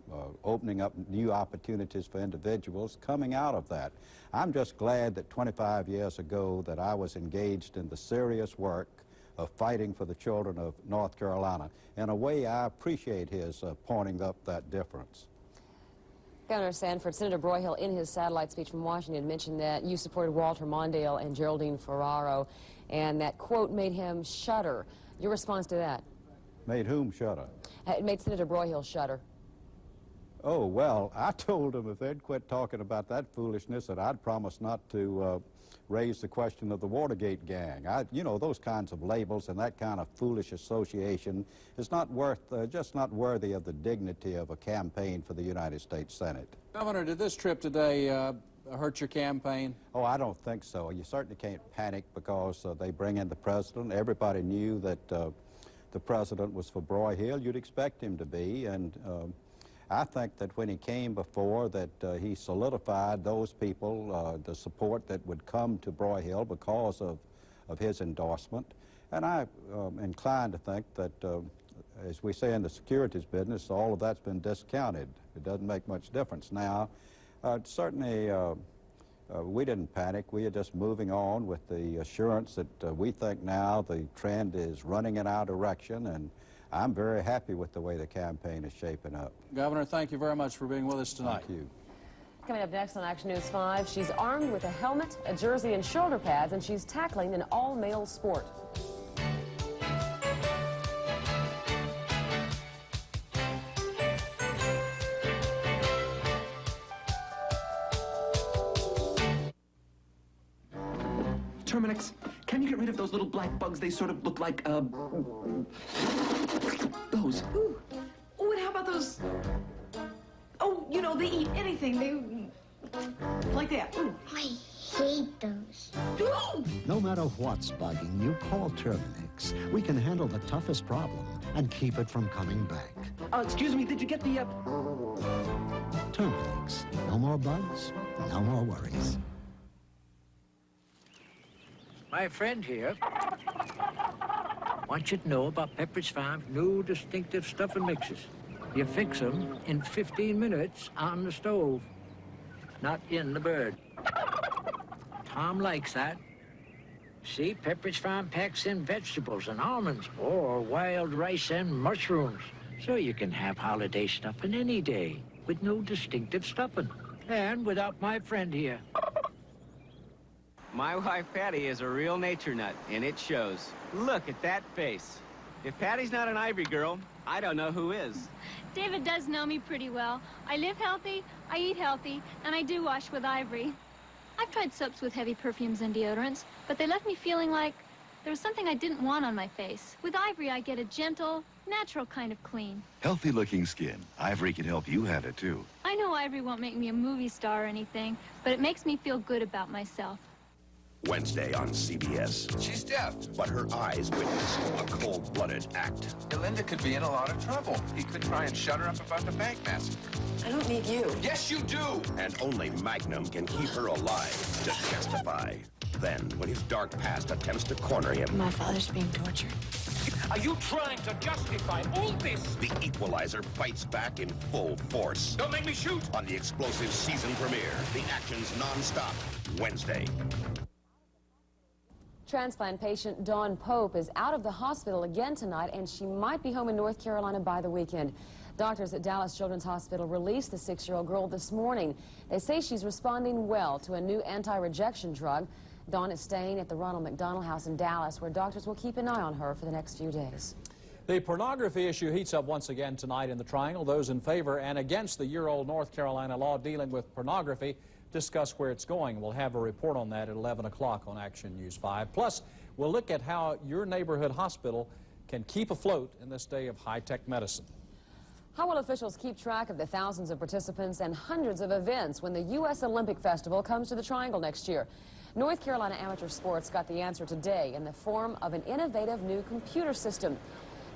opening up new opportunities for individuals coming out of that. I'm just glad that 25 years ago that I was engaged in the serious work of fighting for the children of North Carolina. In a way, I appreciate his pointing up that difference. Governor Sanford, Senator Broyhill, in his satellite speech from Washington, mentioned that you supported Walter Mondale and Geraldine Ferraro, and that quote made him shudder. Your response to that? Made whom shudder? It made Senator Broyhill shudder. Oh, well, I told them if they'd quit talking about that foolishness that I'd promise not to raise the question of the Watergate gang. You know, those kinds of labels and that kind of foolish association is not worth, just not worthy of the dignity of a campaign for the United States Senate. Governor, did this trip today hurt your campaign? Oh, I don't think so. You certainly can't panic because they bring in the president. Everybody knew that the president was for Broyhill. You'd expect him to be, and I think that when he came before that he solidified those people, the support that would come to Broyhill because of his endorsement. And I'm inclined to think that, as we say in the securities business, all of that's been discounted. It doesn't make much difference now. Certainly, we didn't panic. We are just moving on with the assurance that we think now the trend is running in our direction, and I'm very happy with the way the campaign is shaping up. Governor, thank you very much for being with us tonight. Thank you. Coming up next on Action News 5, she's armed with a helmet, a jersey, and shoulder pads, and she's tackling an all-male sport. Terminix, can you get rid of those little black bugs? They sort of look like, those. Ooh. Oh, and how about those? Oh, you know, they eat anything. They, like that. Ooh. I hate those. Ooh. No matter what's bugging you, call Terminix. We can handle the toughest problem and keep it from coming back. Excuse me, did you get the, Terminix. No more bugs, no more worries. My friend here wants you to know about Pepperidge Farm's new distinctive stuffing mixes. You fix them in 15 minutes on the stove, not in the bird. Tom likes that. See, Pepperidge Farm packs in vegetables and almonds or wild rice and mushrooms, so you can have holiday stuffing any day with no distinctive stuffing. And without my friend here. My wife, Patty, is a real nature nut, and it shows. Look at that face. If Patty's not an Ivory girl, I don't know who is. David does know me pretty well. I live healthy, I eat healthy, and I do wash with Ivory. I've tried soaps with heavy perfumes and deodorants, but they left me feeling like there was something I didn't want on my face. With Ivory, I get a gentle, natural kind of clean. Healthy-looking skin. Ivory can help you have it, too. I know Ivory won't make me a movie star or anything, but it makes me feel good about myself. Wednesday on CBS. She's deaf. But her eyes witnessed a cold-blooded act. Linda could be in a lot of trouble. He could try and shut her up about the bank massacre. I don't need you. Yes, you do. And only Magnum can keep her alive to testify. Then, when his dark past attempts to corner him... My father's being tortured. Are you trying to justify all this? The Equalizer fights back in full force. Don't make me shoot! On the explosive season premiere, the action's non-stop, Wednesday. Transplant patient Dawn Pope is out of the hospital again tonight, and she might be home in North Carolina by the weekend. Doctors at Dallas Children's Hospital released the 6-year-old girl this morning. They say she's responding well to a new anti-rejection drug. Dawn is staying at the Ronald McDonald House in Dallas, where doctors will keep an eye on her for the next few days. The pornography issue heats up once again tonight in the Triangle. Those in favor and against the year-old North Carolina law dealing with pornography discuss where it's going. We'll have a report on that at 11 o'clock on Action News 5. Plus, we'll look at how your neighborhood hospital can keep afloat in this day of high-tech medicine. How will officials keep track of the thousands of participants and hundreds of events when the U.S. Olympic Festival comes to the Triangle next year? North Carolina Amateur Sports got the answer today in the form of an innovative new computer system.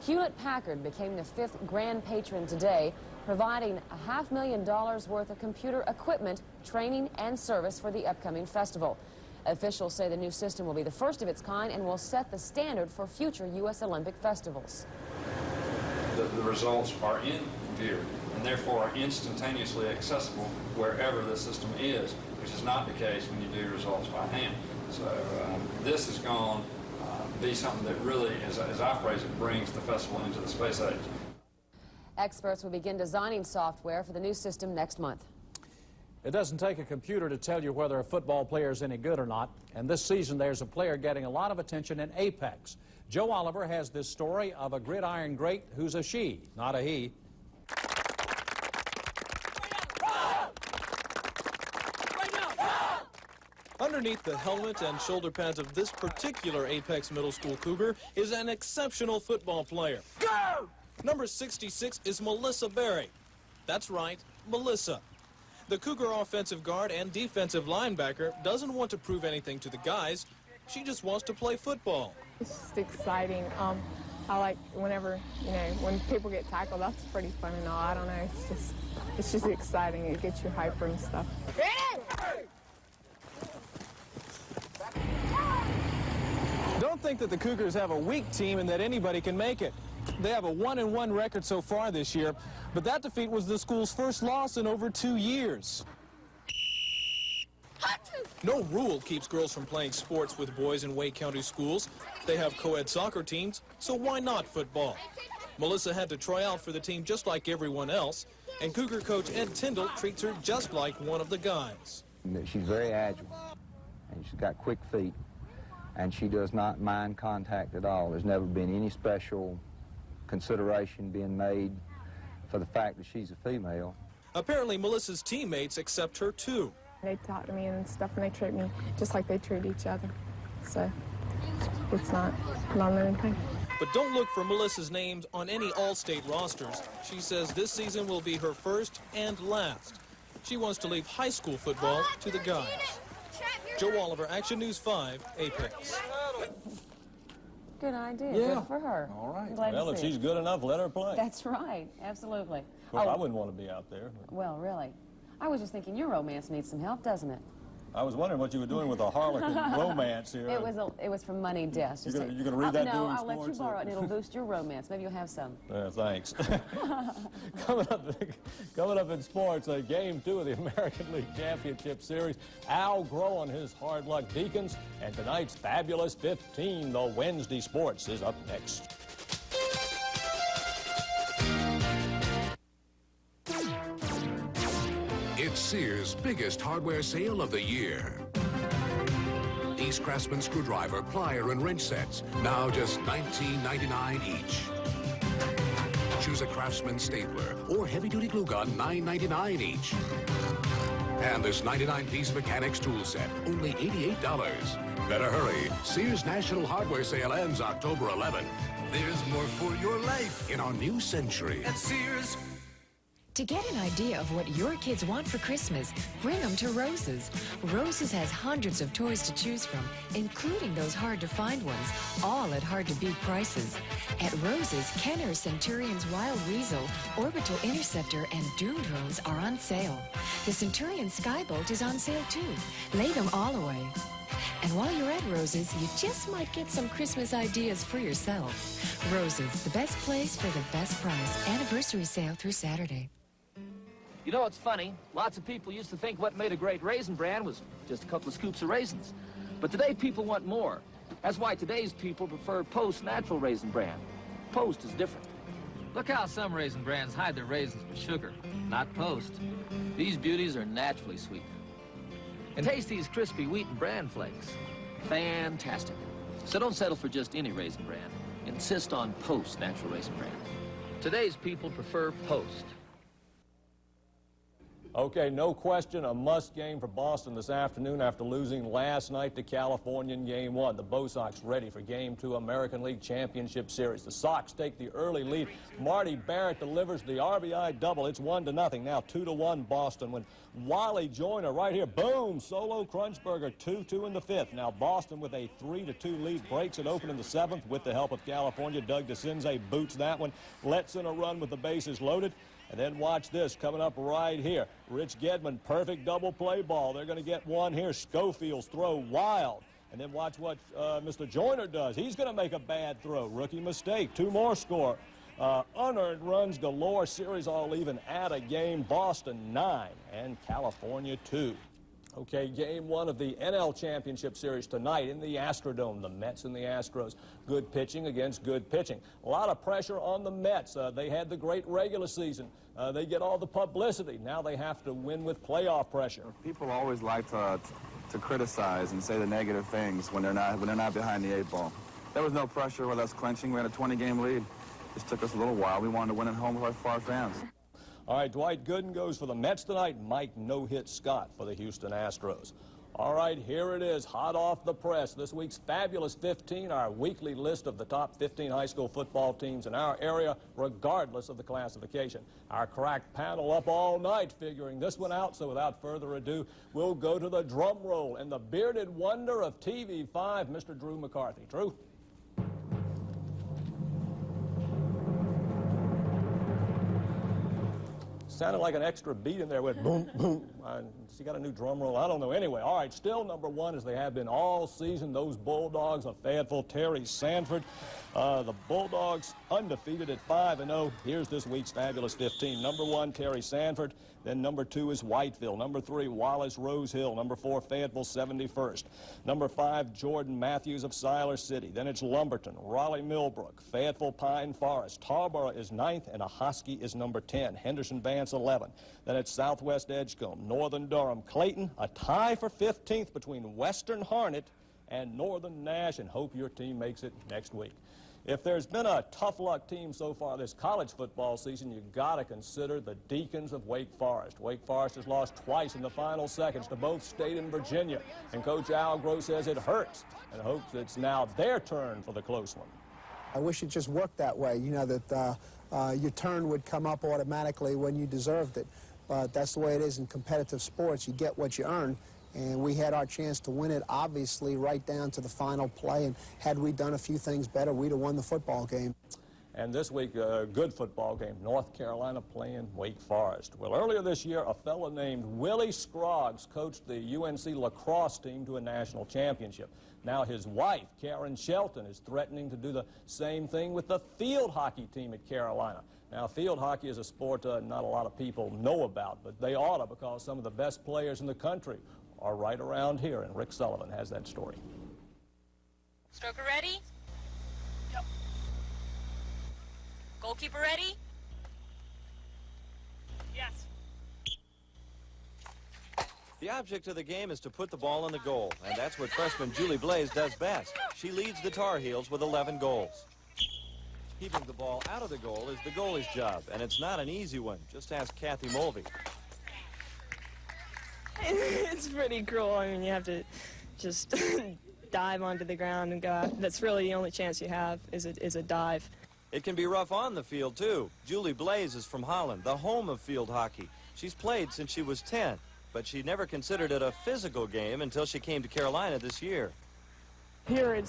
Hewlett-Packard became the 5th grand patron today, providing $500,000 worth of computer equipment, training, and service for the upcoming festival. Officials say the new system will be the first of its kind and will set the standard for future U.S. Olympic festivals. The results are in computer and therefore are instantaneously accessible wherever the system is, which is not the case when you do results by hand. So this is going to be something that really, as I phrase it, brings the festival into the space age. Experts will begin designing software for the new system next month. It doesn't take a computer to tell you whether a football player is any good or not. And this season, there's a player getting a lot of attention in Apex. Joe Oliver has this story of a gridiron great who's a she, not a he. Underneath the helmet and shoulder pads of this particular Apex Middle School Cougar is an exceptional football player. Go! Number 66 is Melissa Berry. That's right, Melissa. The Cougar offensive guard and defensive linebacker doesn't want to prove anything to the guys. She just wants to play football. It's just exciting. I like whenever, when people get tackled, that's pretty fun and all. I don't know, it's just exciting. It gets you hyper and stuff. Don't think that the Cougars have a weak team and that anybody can make it. They have a 1-1 record so far this year, but that defeat was the school's first loss in over 2 years. No rule keeps girls from playing sports with boys in Wake County schools. They have co-ed soccer teams, so why not football? Melissa had to try out for the team just like everyone else, and Cougar coach Ed Tyndall treats her just like one of the guys. She's very agile, and she's got quick feet, and she does not mind contact at all. There's never been any special consideration being made for the fact that she's a female. Apparently, Melissa's teammates accept her, too. They talk to me and stuff, and they treat me just like they treat each other. So it's not anything. But don't look for Melissa's names on any all-state rosters. She says this season will be her first and last. She wants to leave high school football to the guys. Joe Oliver, Action News 5, Apex. Good idea. Yeah. Good for her. All right. Glad Well, to if see she's it. good enough, let her play. That's right. Absolutely. Of course, I wouldn't want to be out there. Well, really. I was just thinking your romance needs some help, doesn't it? I was wondering what you were doing with a Harlequin romance here. It was from Money Desk. You're gonna read that No, during I'll let you sports, borrow it, and it'll boost your romance. Maybe you'll have some. Thanks. Coming up in sports, Game 2 of the American League Championship Series. Al growing his hard luck Deacons, and tonight's Fabulous 15, the Wednesday Sports, is up next. It's Sears' biggest hardware sale of the year. East Craftsman screwdriver, plier, and wrench sets, now just $19.99 each. Choose a Craftsman stapler or heavy-duty glue gun, $9.99 each. And this 99-piece mechanics tool set, only $88. Better hurry. Sears National Hardware Sale ends October 11. There's more for your life in our new century. at Sears. To get an idea of what your kids want for Christmas, bring them to Rose's. Rose's has hundreds of toys to choose from, including those hard-to-find ones, all at hard-to-beat prices. At Rose's, Kenner Centurion's Wild Weasel, Orbital Interceptor, and Doom drones are on sale. The Centurion Skyboat is on sale, too. Lay them all away. And while you're at Rose's, you just might get some Christmas ideas for yourself. Rose's, the best place for the best price. Anniversary sale through Saturday. You know, it's funny. Lots of people used to think what made a great raisin bran was just a couple of scoops of raisins. But today, people want more. That's why today's people prefer Post natural raisin bran. Post is different. Look how some raisin brands hide their raisins with sugar, not Post. These beauties are naturally sweet. And taste these crispy wheat and bran flakes. Fantastic. So don't settle for just any raisin bran. Insist on Post natural raisin bran. Today's people prefer Post. Okay, no question, a must game for Boston this afternoon after losing last night to California in Game 1. The Bo Sox ready for Game 2 American League Championship Series. The Sox take the early lead. Marty Barrett delivers the RBI double. It's 1-0. Now 2-1 Boston when Wally Joyner right here, boom, solo Crunchberger, 2-2 in the fifth. Now Boston with a 3-2 lead breaks it open in the seventh with the help of California. Doug DeCinze boots that one, lets in a run with the bases loaded. And then watch this coming up right here. Rich Gedman, perfect double play ball. They're going to get one here. Schofield's throw wild. And then watch what Mr. Joyner does. He's going to make a bad throw. Rookie mistake. Two more score. Unearned runs galore. Series all even at a game. Boston 9 and California 2. Okay, Game 1 of the NL Championship Series tonight in the Astrodome. The Mets and the Astros. Good pitching against good pitching. A lot of pressure on the Mets. They had the great regular season. They get all the publicity. Now they have to win with playoff pressure. People always like to criticize and say the negative things when they're not behind the eight ball. There was no pressure with us clinching. We had a 20-game lead. Just took us a little while. We wanted to win at home for our fans. All right, Dwight Gooden goes for the Mets tonight. Mike no-hit Scott for the Houston Astros. All right, here it is, hot off the press. This week's Fabulous 15, our weekly list of the top 15 high school football teams in our area, regardless of the classification. Our crack panel up all night figuring this one out, so without further ado, we'll go to the drum roll and the bearded wonder of TV5, Mr. Drew McCarthy. Drew? Sounded like an extra beat in there with boom, boom. She got a new drum roll. I don't know. Anyway, all right, still number one as they have been all season. Those Bulldogs of Fayetteville, Terry Sanford. The Bulldogs undefeated at 5-0. Here's this week's Fabulous 15. Number 1, Terry Sanford. Then number 2 is Whiteville. Number 3, Wallace Rose Hill. Number 4, Fayetteville 71st. Number 5, Jordan Matthews of Siler City. Then it's Lumberton, Raleigh Millbrook, Fayetteville Pine Forest. Tarboro is 9th, and Ahoskie is number 10. Henderson Vance 11. Then it's Southwest Edgecombe, Northern Durham, Clayton. A tie for 15th between Western Harnett and Northern Nash, and hope your team makes it next week. If there's been a tough luck team so far this college football season, you've got to consider the Deacons of Wake Forest. Wake Forest has lost twice in the final seconds to both State and Virginia. And Coach Al Groh says it hurts and hopes it's now their turn for the close one. I wish it just worked that way, you know, that your turn would come up automatically when you deserved it. But that's the way it is in competitive sports. You get what you earn. And we had our chance to win it, obviously, right down to the final play. And had we done a few things better, we'd have won the football game. And this week, a good football game. North Carolina playing Wake Forest. Well, earlier this year, a fellow named Willie Scroggs coached the UNC lacrosse team to a national championship. Now his wife, Karen Shelton, is threatening to do the same thing with the field hockey team at Carolina. Now, field hockey is a sport not a lot of people know about, but they ought to, because some of the best players in the country are right around here, and Rick Sullivan has that story. Stroker ready? Yep. Goalkeeper ready? Yes. The object of the game is to put the ball in the goal, and that's what freshman Julie Blaze does best. She leads the Tar Heels with 11 goals. Keeping the ball out of the goal is the goalie's job, and it's not an easy one. Just ask Kathy Mulvey. It's pretty cruel. I mean, you have to just dive onto the ground and go out. That's really the only chance you have is a dive. It can be rough on the field, too. Julie Blaze is from Holland, the home of field hockey. She's played since she was 10, but she never considered it a physical game until she came to Carolina this year. Here,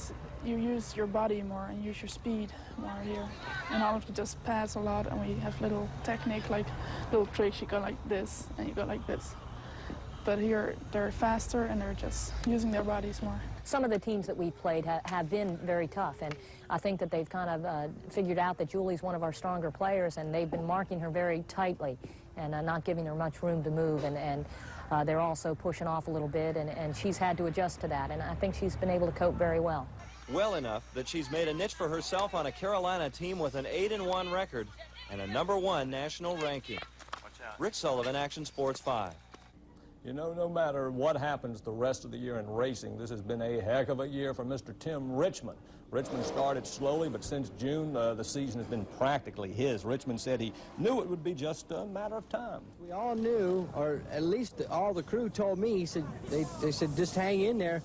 you use your body more and use your speed more here. And all of you just pass a lot, and we have little technique, like little tricks. You go like this, and you go like this. But here, they're faster, and they're just using their bodies more. Some of the teams that we've played have been very tough, and I think that they've kind of figured out that Julie's one of our stronger players, and they've been marking her very tightly and not giving her much room to move, and they're also pushing off a little bit, and she's had to adjust to that, and I think she's been able to cope very well. Well enough that she's made a niche for herself on a Carolina team with an 8-1 record and a #1 national ranking. Rick Sullivan, Action Sports 5. You know, no matter what happens the rest of the year in racing, this has been a heck of a year for Mr. Tim Richmond. Richmond started slowly, but since June, the season has been practically his. Richmond said he knew it would be just a matter of time. We all knew, or at least all the crew told me, he said, they said, just hang in there.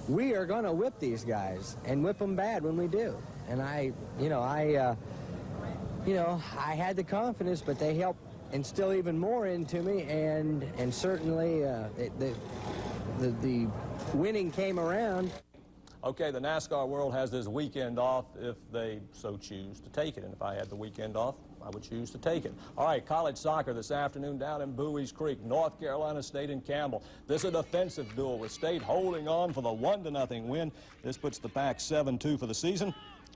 We are going to whip these guys, and whip them bad when we do. And I had the confidence, but they helped instill even more into me, and certainly the winning came around. Okay, the NASCAR world has this weekend off if they so choose to take it. And if I had the weekend off, I would choose to take it. All right, college soccer this afternoon down in Bowie's Creek, North Carolina State and Campbell. This is a defensive duel with State holding on for the 1-0 win. This puts the Pack 7-2 for the season,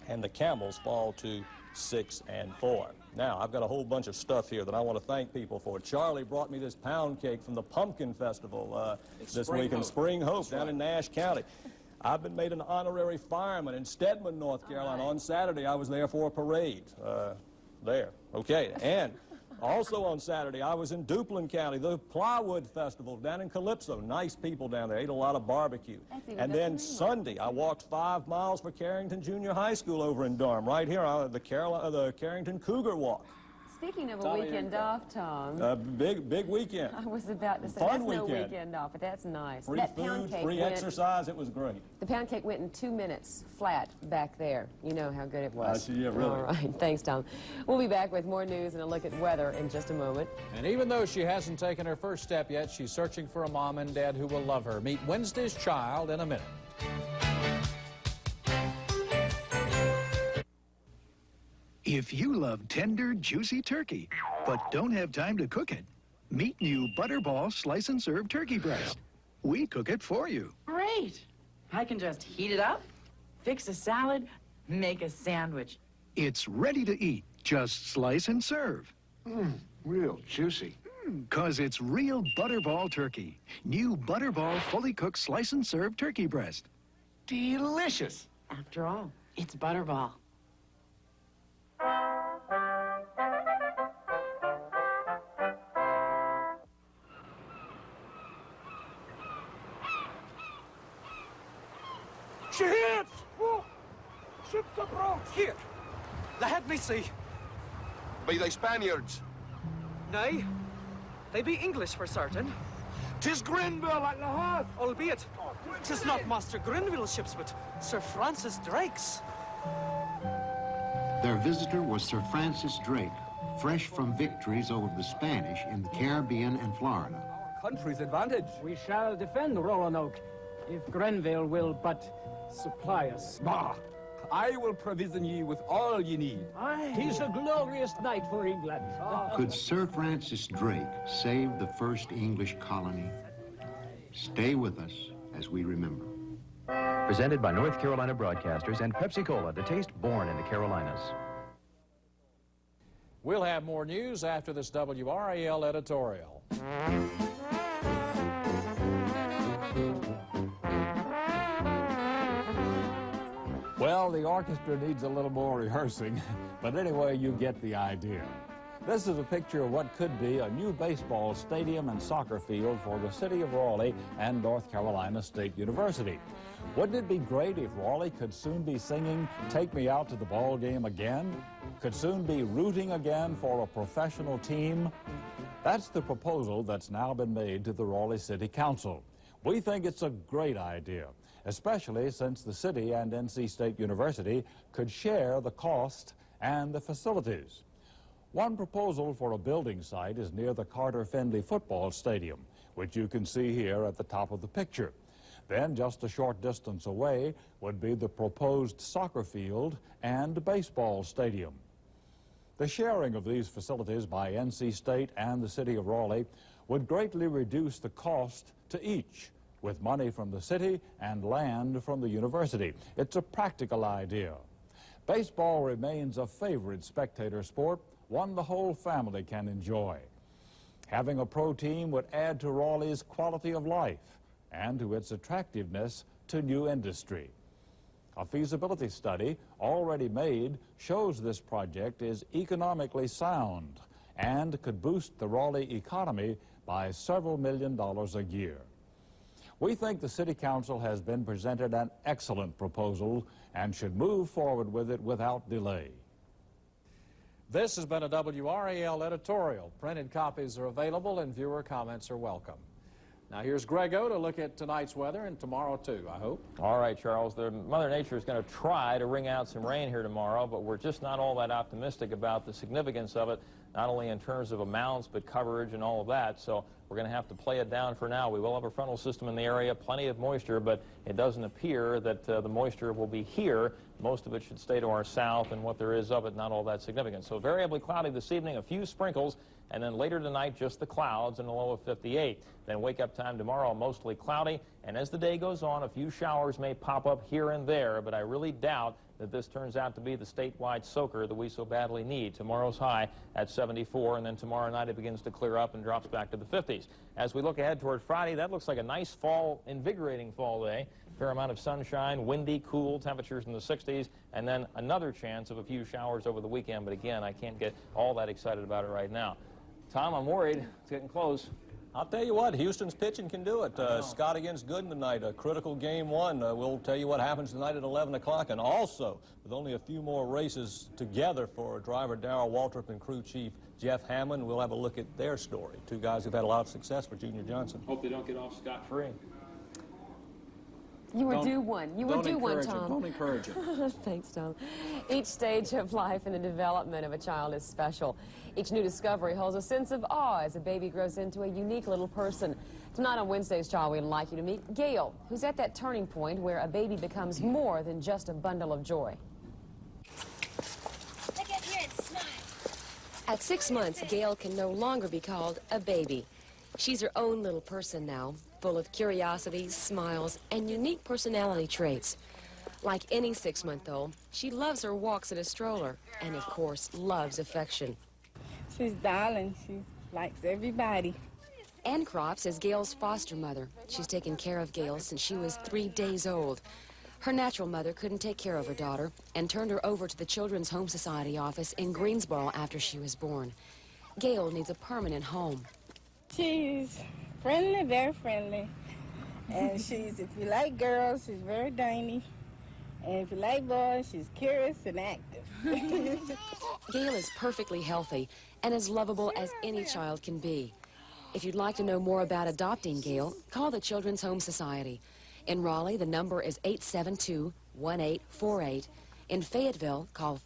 and the Campbells fall to 6-4. Now, I've got a whole bunch of stuff here that I want to thank people for. Charlie brought me this pound cake from the Pumpkin Festival this week in Spring Hope down in Nash County. I've been made an honorary fireman in Stedman, North Carolina. On Saturday, I was there for a parade. There. Okay. And also on Saturday, I was in Duplin County, the Plywood Festival down in Calypso. Nice people down there. Ate a lot of barbecue. And then Sunday, I walked 5 miles for Carrington Junior High School over in Durham. Right here, the Carrington Cougar Walk. Speaking of a weekend off, Tom. Big weekend. I was about to say, Fun that's weekend. no weekend off, but that's nice. Free that food, pound cake free exercise, it was great. The pound cake went in 2 minutes flat back there. You know how good it was. Yeah, really. All right, thanks, Tom. We'll be back with more news and a look at weather in just a moment. And even though she hasn't taken her first step yet, she's searching for a mom and dad who will love her. Meet Wednesday's Child in a minute. If you love tender, juicy turkey, but don't have time to cook it, meet new Butterball Slice and Serve Turkey Breast. We cook it for you. Great. I can just heat it up, fix a salad, make a sandwich. It's ready to eat. Just slice and serve. Real juicy. 'Cause it's real Butterball turkey. New Butterball fully cooked slice and serve turkey breast. Delicious. After all, it's Butterball. She hits! Oh, ships approach! Here, let me see. Be they Spaniards? Nay, they be English for certain. 'Tis Grenville at the hearth, albeit 'tis not Master Grenville's ships, but Sir Francis Drake's. Their visitor was Sir Francis Drake, fresh from victories over the Spanish in the Caribbean and Florida. Country's advantage. We shall defend Roanoke, if Grenville will but supply us. Bah! I will provision ye with all ye need. He's a glorious night for England. Could Sir Francis Drake save the first English colony? Stay with us as we remember. Presented by North Carolina Broadcasters and Pepsi-Cola, the taste born in the Carolinas. We'll have more news after this WRAL editorial. Well, the orchestra needs a little more rehearsing, but anyway, you get the idea. This is a picture of what could be a new baseball stadium and soccer field for the city of Raleigh and North Carolina State University. Wouldn't it be great if Raleigh could soon be singing "Take Me Out to the Ball Game" again? Could soon be rooting again for a professional team? That's the proposal that's now been made to the Raleigh City Council. We think it's a great idea, especially since the city and NC State University could share the cost and the facilities. One proposal for a building site is near the Carter Finley Football Stadium, which you can see here at the top of the picture. Then just a short distance away would be the proposed soccer field and baseball stadium. The sharing of these facilities by NC State and the city of Raleigh would greatly reduce the cost to each, with money from the city and land from the university. It's a practical idea. Baseball remains a favorite spectator sport, one the whole family can enjoy. Having a pro team would add to Raleigh's quality of life and to its attractiveness to new industry. A feasibility study already made shows this project is economically sound and could boost the Raleigh economy by several $million a year. We think the City Council has been presented an excellent proposal and should move forward with it without delay. This has been a WRAL editorial. Printed copies are available and viewer comments are welcome. Now here's Grego to look at tonight's weather and tomorrow too, I hope. All right, Charles. Mother Nature is going to try to wring out some rain here tomorrow, but we're just not all that optimistic about the significance of it, not only in terms of amounts, but coverage and all of that. So we're going to have to play it down for now. We will have a frontal system in the area, plenty of moisture, but it doesn't appear that the moisture will be here. Most of it should stay to our south, and what there is of it, not all that significant. So variably cloudy this evening, a few sprinkles, and then later tonight, just the clouds and a low of 58. Then wake-up time tomorrow, mostly cloudy, and as the day goes on, a few showers may pop up here and there, but I really doubt that this turns out to be the statewide soaker that we so badly need. Tomorrow's high at 74, and then tomorrow night it begins to clear up and drops back to the 50s. As we look ahead toward Friday, that looks like a nice fall, invigorating fall day. Fair amount of sunshine, windy, cool, temperatures in the 60s, and then another chance of a few showers over the weekend, but again, I can't get all that excited about it right now. Tom, I'm worried. It's getting close. I'll tell you what, Houston's pitching can do it. Scott against Gooden tonight, a critical game one. We'll tell you what happens tonight at 11 o'clock. And also, with only a few more races together for driver Darrell Waltrip and crew chief Jeff Hammond, we'll have a look at their story. Two guys who've had a lot of success for Junior Johnson. Hope they don't get off scot-free. You were due one. You were due one, Tom. Don't encourage it. Thanks, Tom. Each stage of life and the development of a child is special. Each new discovery holds a sense of awe as a baby grows into a unique little person. Tonight on Wednesday's Child, we'd like you to meet Gail, who's at that turning point where a baby becomes more than just a bundle of joy. Look up here and smile. At 6 months, Gail can no longer be called a baby. She's her own little person now, full of curiosities, smiles, and unique personality traits. Like any 6-month-old, she loves her walks in a stroller and, of course, loves affection. She's darling. She likes everybody. Ann Crops is Gail's foster mother. She's taken care of Gail since she was 3 days old. Her natural mother couldn't take care of her daughter and turned her over to the Children's Home Society office in Greensboro after she was born. Gail needs a permanent home. She's friendly, very friendly. And if you like girls, she's very dainty. And if you like boys, she's curious and active. Gail is perfectly healthy and as lovable as any child can be. If you'd like to know more about adopting Gail, call the Children's Home Society. In Raleigh, the number is 872-1848. In Fayetteville, call